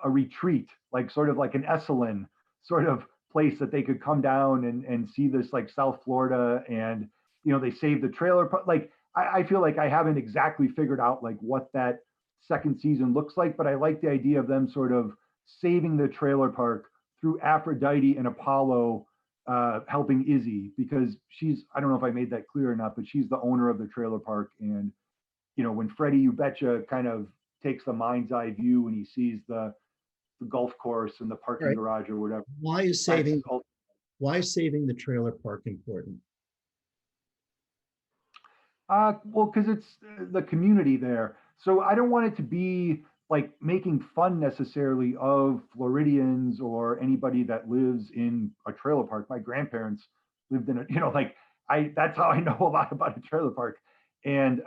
retreat, like sort of like an Esalen sort of place that they could come down and see this like South Florida, and they save the trailer. Like I feel like I haven't exactly figured out like what that second season looks like, but I like the idea of them sort of saving the trailer park through Aphrodite and Apollo helping Izzy, because I don't know if I made that clear or not, but she's the owner of the trailer park. And when Freddie You Betcha kind of takes the mind's eye view and he sees the golf course and the parking Right. garage or whatever. Why is saving the trailer park important? Well, because it's the community there. So I don't want it to be like making fun necessarily of Floridians or anybody that lives in a trailer park. My grandparents lived in that's how I know a lot about a trailer park. And,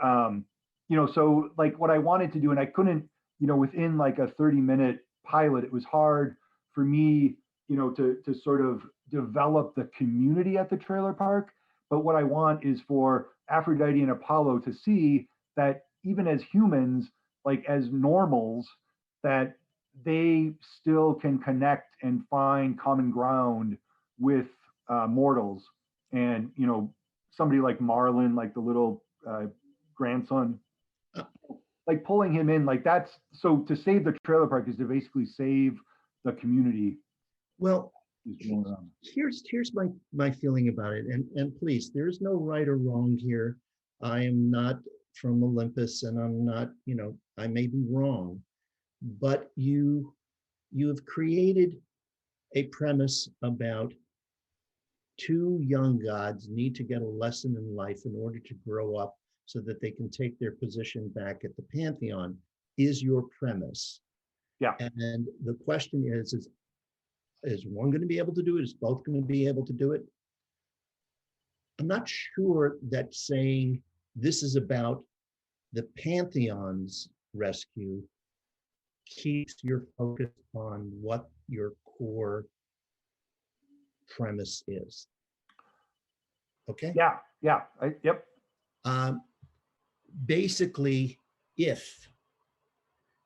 so like what I wanted to do, and I couldn't, within like a 30-minute pilot, it was hard for me, to sort of develop the community at the trailer park. But what I want is for Aphrodite and Apollo to see that even as humans, like as normals, that they still can connect and find common ground with mortals. And, somebody like Marlon, like the little grandson, like pulling him in, like that's, so to save the trailer park is to basically save the community. Well, here's my feeling about it, and please, there is no right or wrong here. I am not from Olympus, and I'm not, I may be wrong, but you have created a premise about two young gods need to get a lesson in life in order to grow up so that they can take their position back at the pantheon, is your premise. Yeah. And the question is one going to be able to do it? Is both going to be able to do it? I'm not sure that saying this is about the pantheon's rescue keeps your focus on what your core premise is. Okay? Yeah. Yep. Basically, if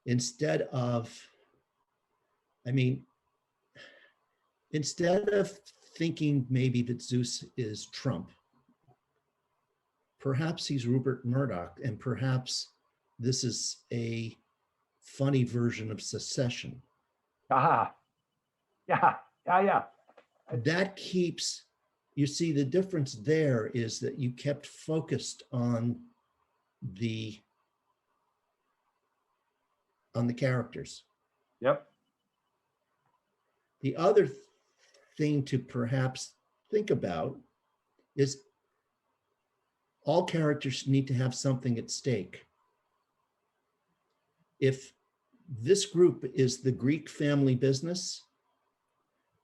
instead of thinking maybe that Zeus is Trump, perhaps he's Rupert Murdoch, and perhaps this is a funny version of secession. Yeah. That keeps, you see, the difference there is that you kept focused on the characters. Yep. The other thing to perhaps think about is all characters need to have something at stake. If this group is the Greek family business,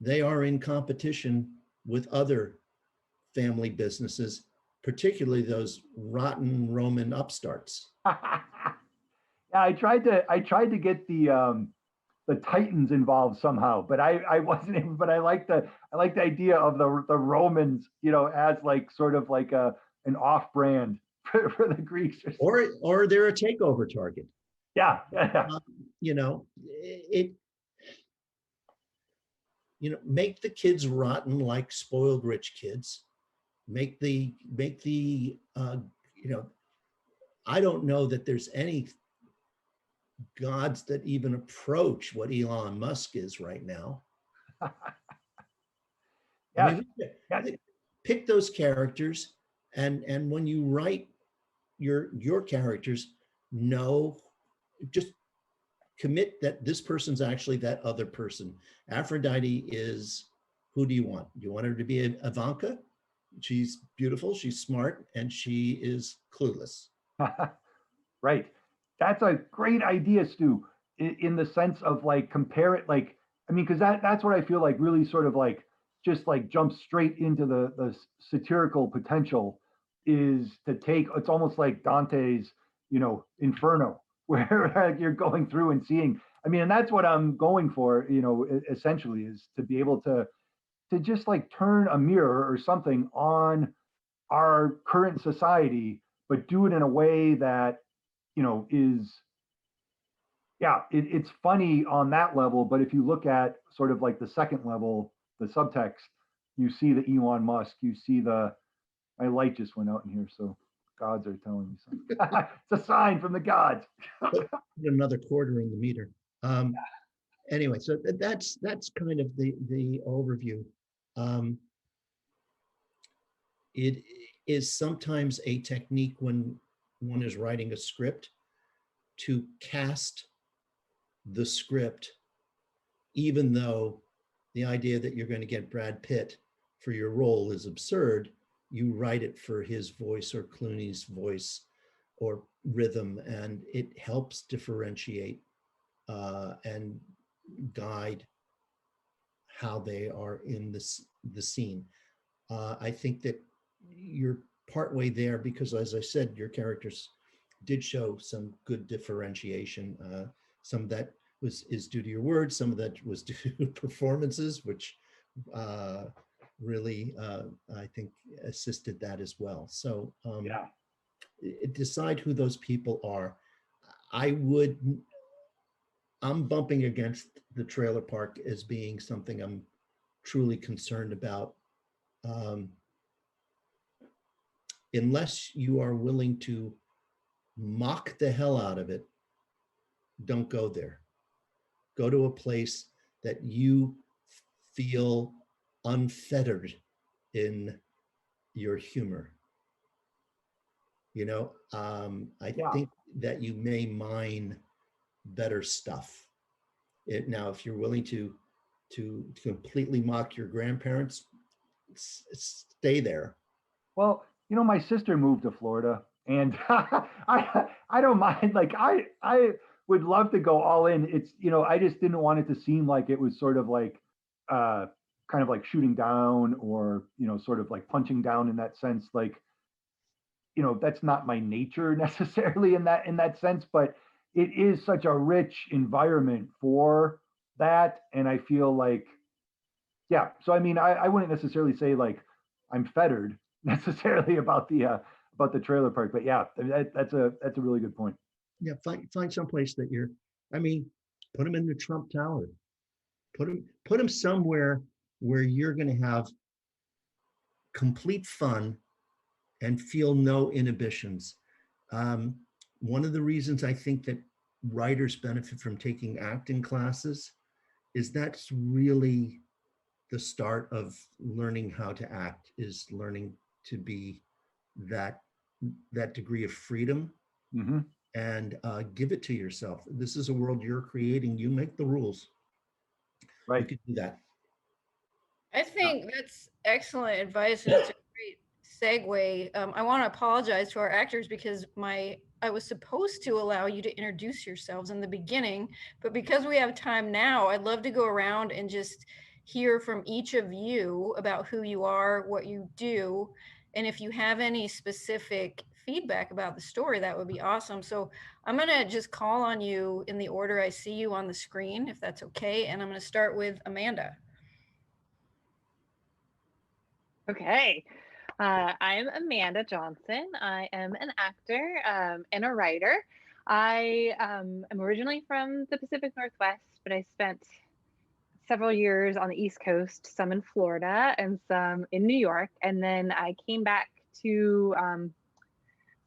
they are in competition with other family businesses, particularly those rotten Roman upstarts. Yeah, I tried to get the Titans involved somehow, but I wasn't able. But I like the idea of the Romans, as like sort of like an off brand for the Greeks, or they're a takeover target. Yeah. Make the kids rotten like spoiled rich kids. Make the I don't know that there's any gods that even approach what Elon Musk is right now. Yeah. Pick those characters, and when you write your characters, just commit that this person's actually that other person. Aphrodite is, who do you want? Do you want her to be Ivanka? She's beautiful, she's smart, and she is clueless. Right. That's a great idea, Stu, in the sense of like compare it, like, because that's what I feel like really sort of like just like jump straight into the satirical potential is to take, it's almost like Dante's, Inferno, where you're going through and seeing, and that's what I'm going for, essentially, is to be able to just like turn a mirror or something on our current society, but do it in a way that is, yeah, it's funny on that level. But if you look at sort of like the second level, the subtext, you see the Elon Musk, you see my light just went out in here. So gods are telling me something. It's a sign from the gods. Put another quarter in the meter. Anyway, so that's kind of the overview. It is sometimes a technique when one is writing a script to cast the script, even though the idea that you're going to get Brad Pitt for your role is absurd. You write it for his voice or Clooney's voice or rhythm, and it helps differentiate and guide how they are in the scene. I think that you're partway there because, as I said, your characters did show some good differentiation. Some of that is due to your words, some of that was due to performances, which really, I think, assisted that as well. So Yeah. Decide who those people are. I'm bumping against the trailer park as being something I'm truly concerned about. Unless you are willing to mock the hell out of it, don't go there. Go to a place that you feel unfettered in your humor. I think that you may mine better stuff. Now, if you're willing to completely mock your grandparents, stay there. Well, my sister moved to Florida, and I don't mind. Like I would love to go all in. It's I just didn't want it to seem like it was sort of like kind of like shooting down or sort of like punching down in that sense. Like that's not my nature necessarily in that sense, but it is such a rich environment for that, and I feel like so I mean I wouldn't necessarily say like I'm fettered necessarily about the trailer park, but that's a really good point. Yeah, find someplace that put them in the Trump Tower, put them somewhere where you're going to have complete fun and feel no inhibitions. One of the reasons I think that writers benefit from taking acting classes is that's really the start of learning how to act, is learning to be that degree of freedom. Mm-hmm. And give it to yourself. This is a world you're creating. You make the rules. Right. You can do that. I think that's excellent advice, and it's a great segue. I want to apologize to our actors because I was supposed to allow you to introduce yourselves in the beginning, but because we have time now, I'd love to go around and just hear from each of you about who you are, what you do, and if you have any specific feedback about the story, that would be awesome. So I'm going to just call on you in the order I see you on the screen, if that's okay. And I'm going to start with Amanda. Okay. I'm Amanda Johnson. I am an actor and a writer. I am originally from the Pacific Northwest, but I spent several years on the East Coast, some in Florida and some in New York. And then I came back to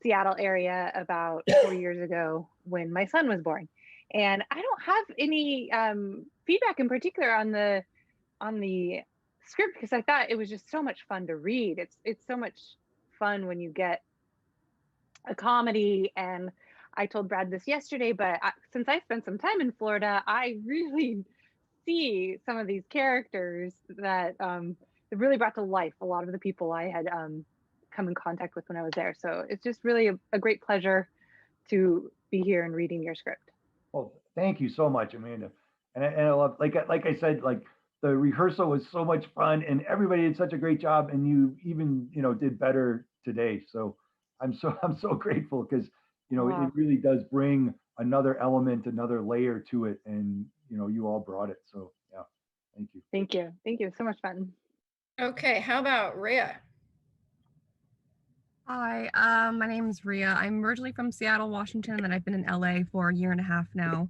Seattle area about 4 years ago when my son was born. And I don't have any feedback in particular on the script because I thought it was just so much fun to read. It's so much fun when you get a comedy. And I told Brad this yesterday, but since I spent some time in Florida, I really see some of these characters that really brought to life a lot of the people I had come in contact with when I was there. So it's just really a great pleasure to be here and reading your script. Well, thank you so much, Amanda. And I love, like I said, like the rehearsal was so much fun and everybody did such a great job, and you even, did better today. So I'm so grateful because, Wow. it really does bring another element, another layer to it. And, you all brought it. So yeah, thank you. Thank you. Thank you. So much fun. Okay. How about Rhea? Hi, my name is Ria. I'm originally from Seattle, Washington, and then I've been in LA for a year and a half now.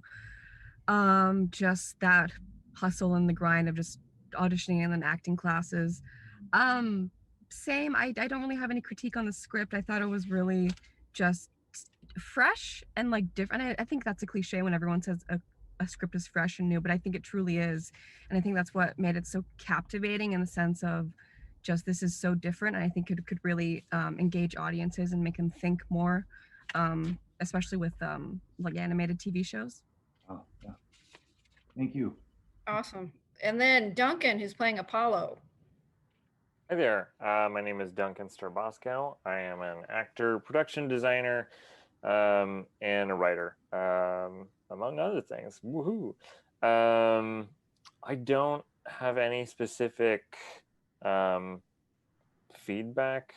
Just that hustle and the grind of just auditioning and then acting classes. Um, Same. I don't really have any critique on the script. I thought it was really just fresh and like different. I think that's a cliche when everyone says a script is fresh and new, but I think it truly is. And I think that's what made it so captivating in the sense of just this is so different. And I think it could really engage audiences and make them think more, especially with like animated TV shows. Oh, yeah. Thank you. Awesome. And then Duncan, who's playing Apollo. Hi there. My name is Duncan Sterbaskell. I am an actor, production designer, and a writer, among other things. Woohoo! I don't have any specific feedback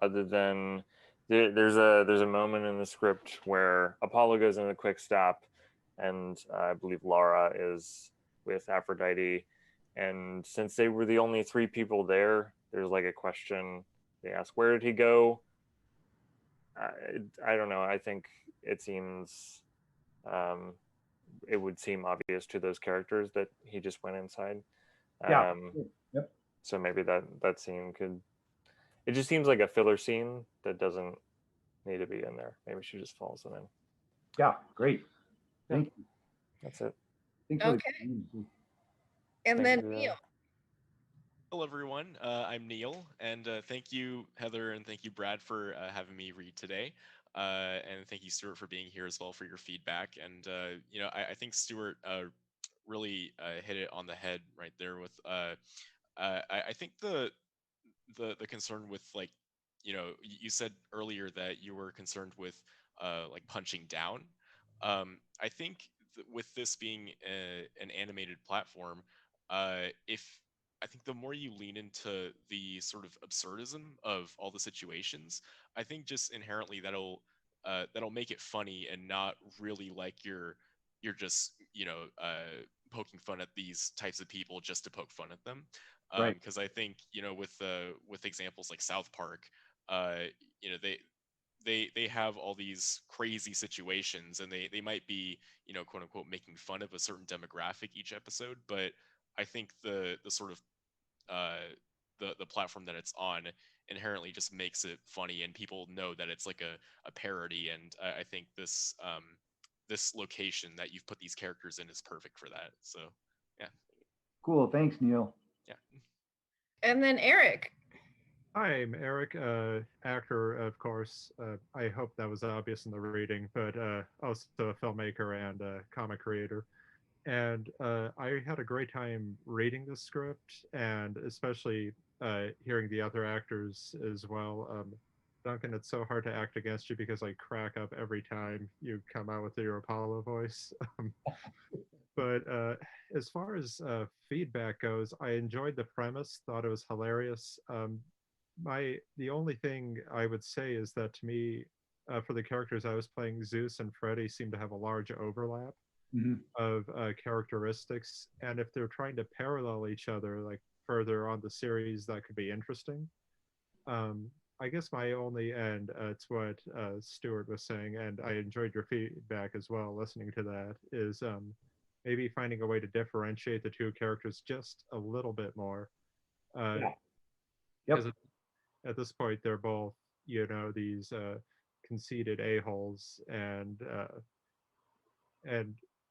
other than there's a moment in the script where Apollo goes in a quick stop, and I believe Laura is with Aphrodite, and since they were the only three people there, there's like a question they ask, where did he go? I don't know. I think it seems it would seem obvious to those characters that he just went inside. Yeah. Yep. So maybe that scene could. It just seems like a filler scene that doesn't need to be in there. Maybe she just falls in. Yeah. Great. Thank you. That's it. Thanks Okay. for And then Neil. Hello, everyone. I'm Neil, and thank you, Heather, and thank you, Brad, for having me read today. And thank you, Stuart, for being here as well for your feedback. And I think Stuart really hit it on the head right there with. I think the concern with, like, you said earlier that you were concerned with like punching down. I think with this being an animated platform, if I think the more you lean into the sort of absurdism of all the situations, I think just inherently that'll make it funny and not really like you're just poking fun at these types of people just to poke fun at them. Right. Because I think with examples like South Park, they have all these crazy situations, and they might be, quote unquote, making fun of a certain demographic each episode, but I think the sort of the platform that it's on inherently just makes it funny, and people know that it's like a parody, and I think this this location that you've put these characters in is perfect for that. So yeah. Cool. Thanks, Neil. Yeah. And then Erik. Hi, I'm Erik, actor, of course. I hope that was obvious in the reading, but also a filmmaker and a comic creator. And I had a great time reading the script, and especially hearing the other actors as well. Duncan, it's so hard to act against you because I crack up every time you come out with your Apollo voice. But as far as feedback goes, I enjoyed the premise, thought it was hilarious. The only thing I would say is that to me, for the characters I was playing, Zeus and Freddy seem to have a large overlap of characteristics, and if they're trying to parallel each other, like further on the series, that could be interesting. I guess my only end, it's what Stuart was saying, and I enjoyed your feedback as well, listening to that, is maybe finding a way to differentiate the two characters just a little bit more. Yep. Because at this point, they're both, these conceited a-holes, and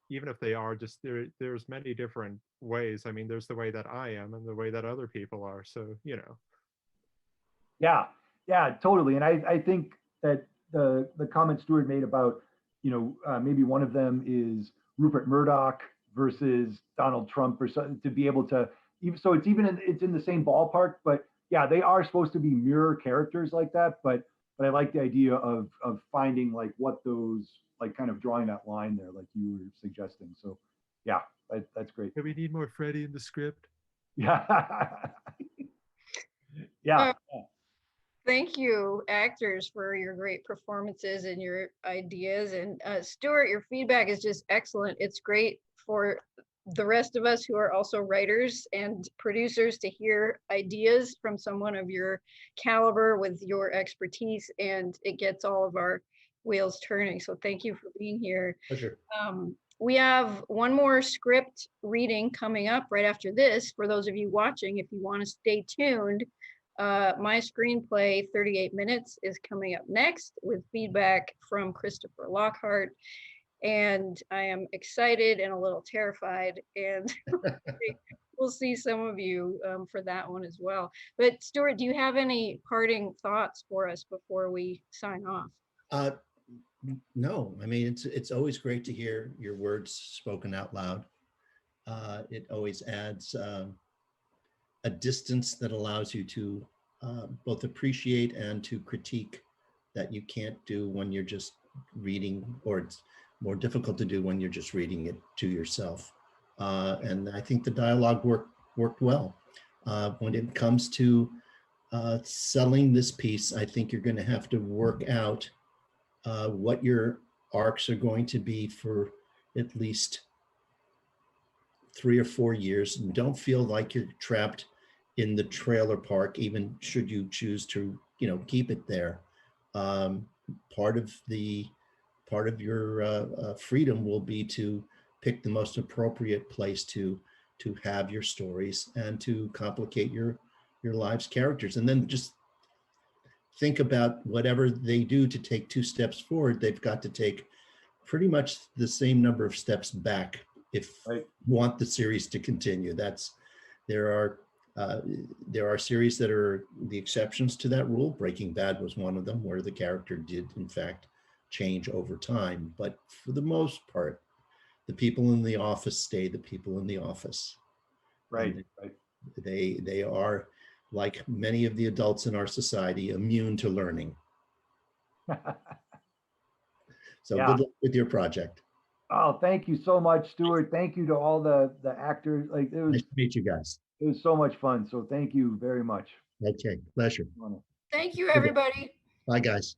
even if they are, just there's many different ways. I mean, there's the way that I am and the way that other people are. So, Yeah, totally. And I think that the comment Stuart made about, maybe one of them is Rupert Murdoch versus Donald Trump, or something, to be able to, so it's in the same ballpark, but yeah, they are supposed to be mirror characters like that. But I like the idea of finding like what those, like, kind of drawing that line there, like you were suggesting. So yeah, that's great. Do we need more Freddy in the script? Yeah. Yeah. Thank you, actors, for your great performances and your ideas. And Stuart, your feedback is just excellent. It's great for the rest of us who are also writers and producers to hear ideas from someone of your caliber with your expertise, and it gets all of our wheels turning. So thank you for being here. Pleasure. We have one more script reading coming up right after this. For those of you watching, if you want to stay tuned, my screenplay, 38 Minutes, is coming up next with feedback from Christopher Lockhart. And I am excited and a little terrified, and we'll see some of you for that one as well. But Stuart, do you have any parting thoughts for us before we sign off? No, I mean, it's always great to hear your words spoken out loud. It always adds a distance that allows you to both appreciate and to critique that you can't do when you're just reading, or it's more difficult to do when you're just reading it to yourself. And I think the dialogue worked well. When it comes to selling this piece, I think you're going to have to work out what your arcs are going to be for at least 3 or 4 years. And don't feel like you're trapped in the trailer park, even should you choose to, keep it there. Part of your freedom will be to pick the most appropriate place to have your stories and to complicate your lives' characters. And then just think about whatever they do to take 2 steps forward, they've got to take pretty much the same number of steps back if you want the series to continue. There are series that are the exceptions to that rule. Breaking Bad was one of them, where the character did in fact change over time. But for the most part, the people in the office stay the people in the office. Right. They are, like many of the adults in our society, immune to learning. So Yeah. good luck with your project. Oh, thank you so much, Stuart. Thank you to all the actors. Like, Nice to meet you guys. it was so much fun. So thank you very much. Okay, pleasure. Thank you, everybody. Bye, guys.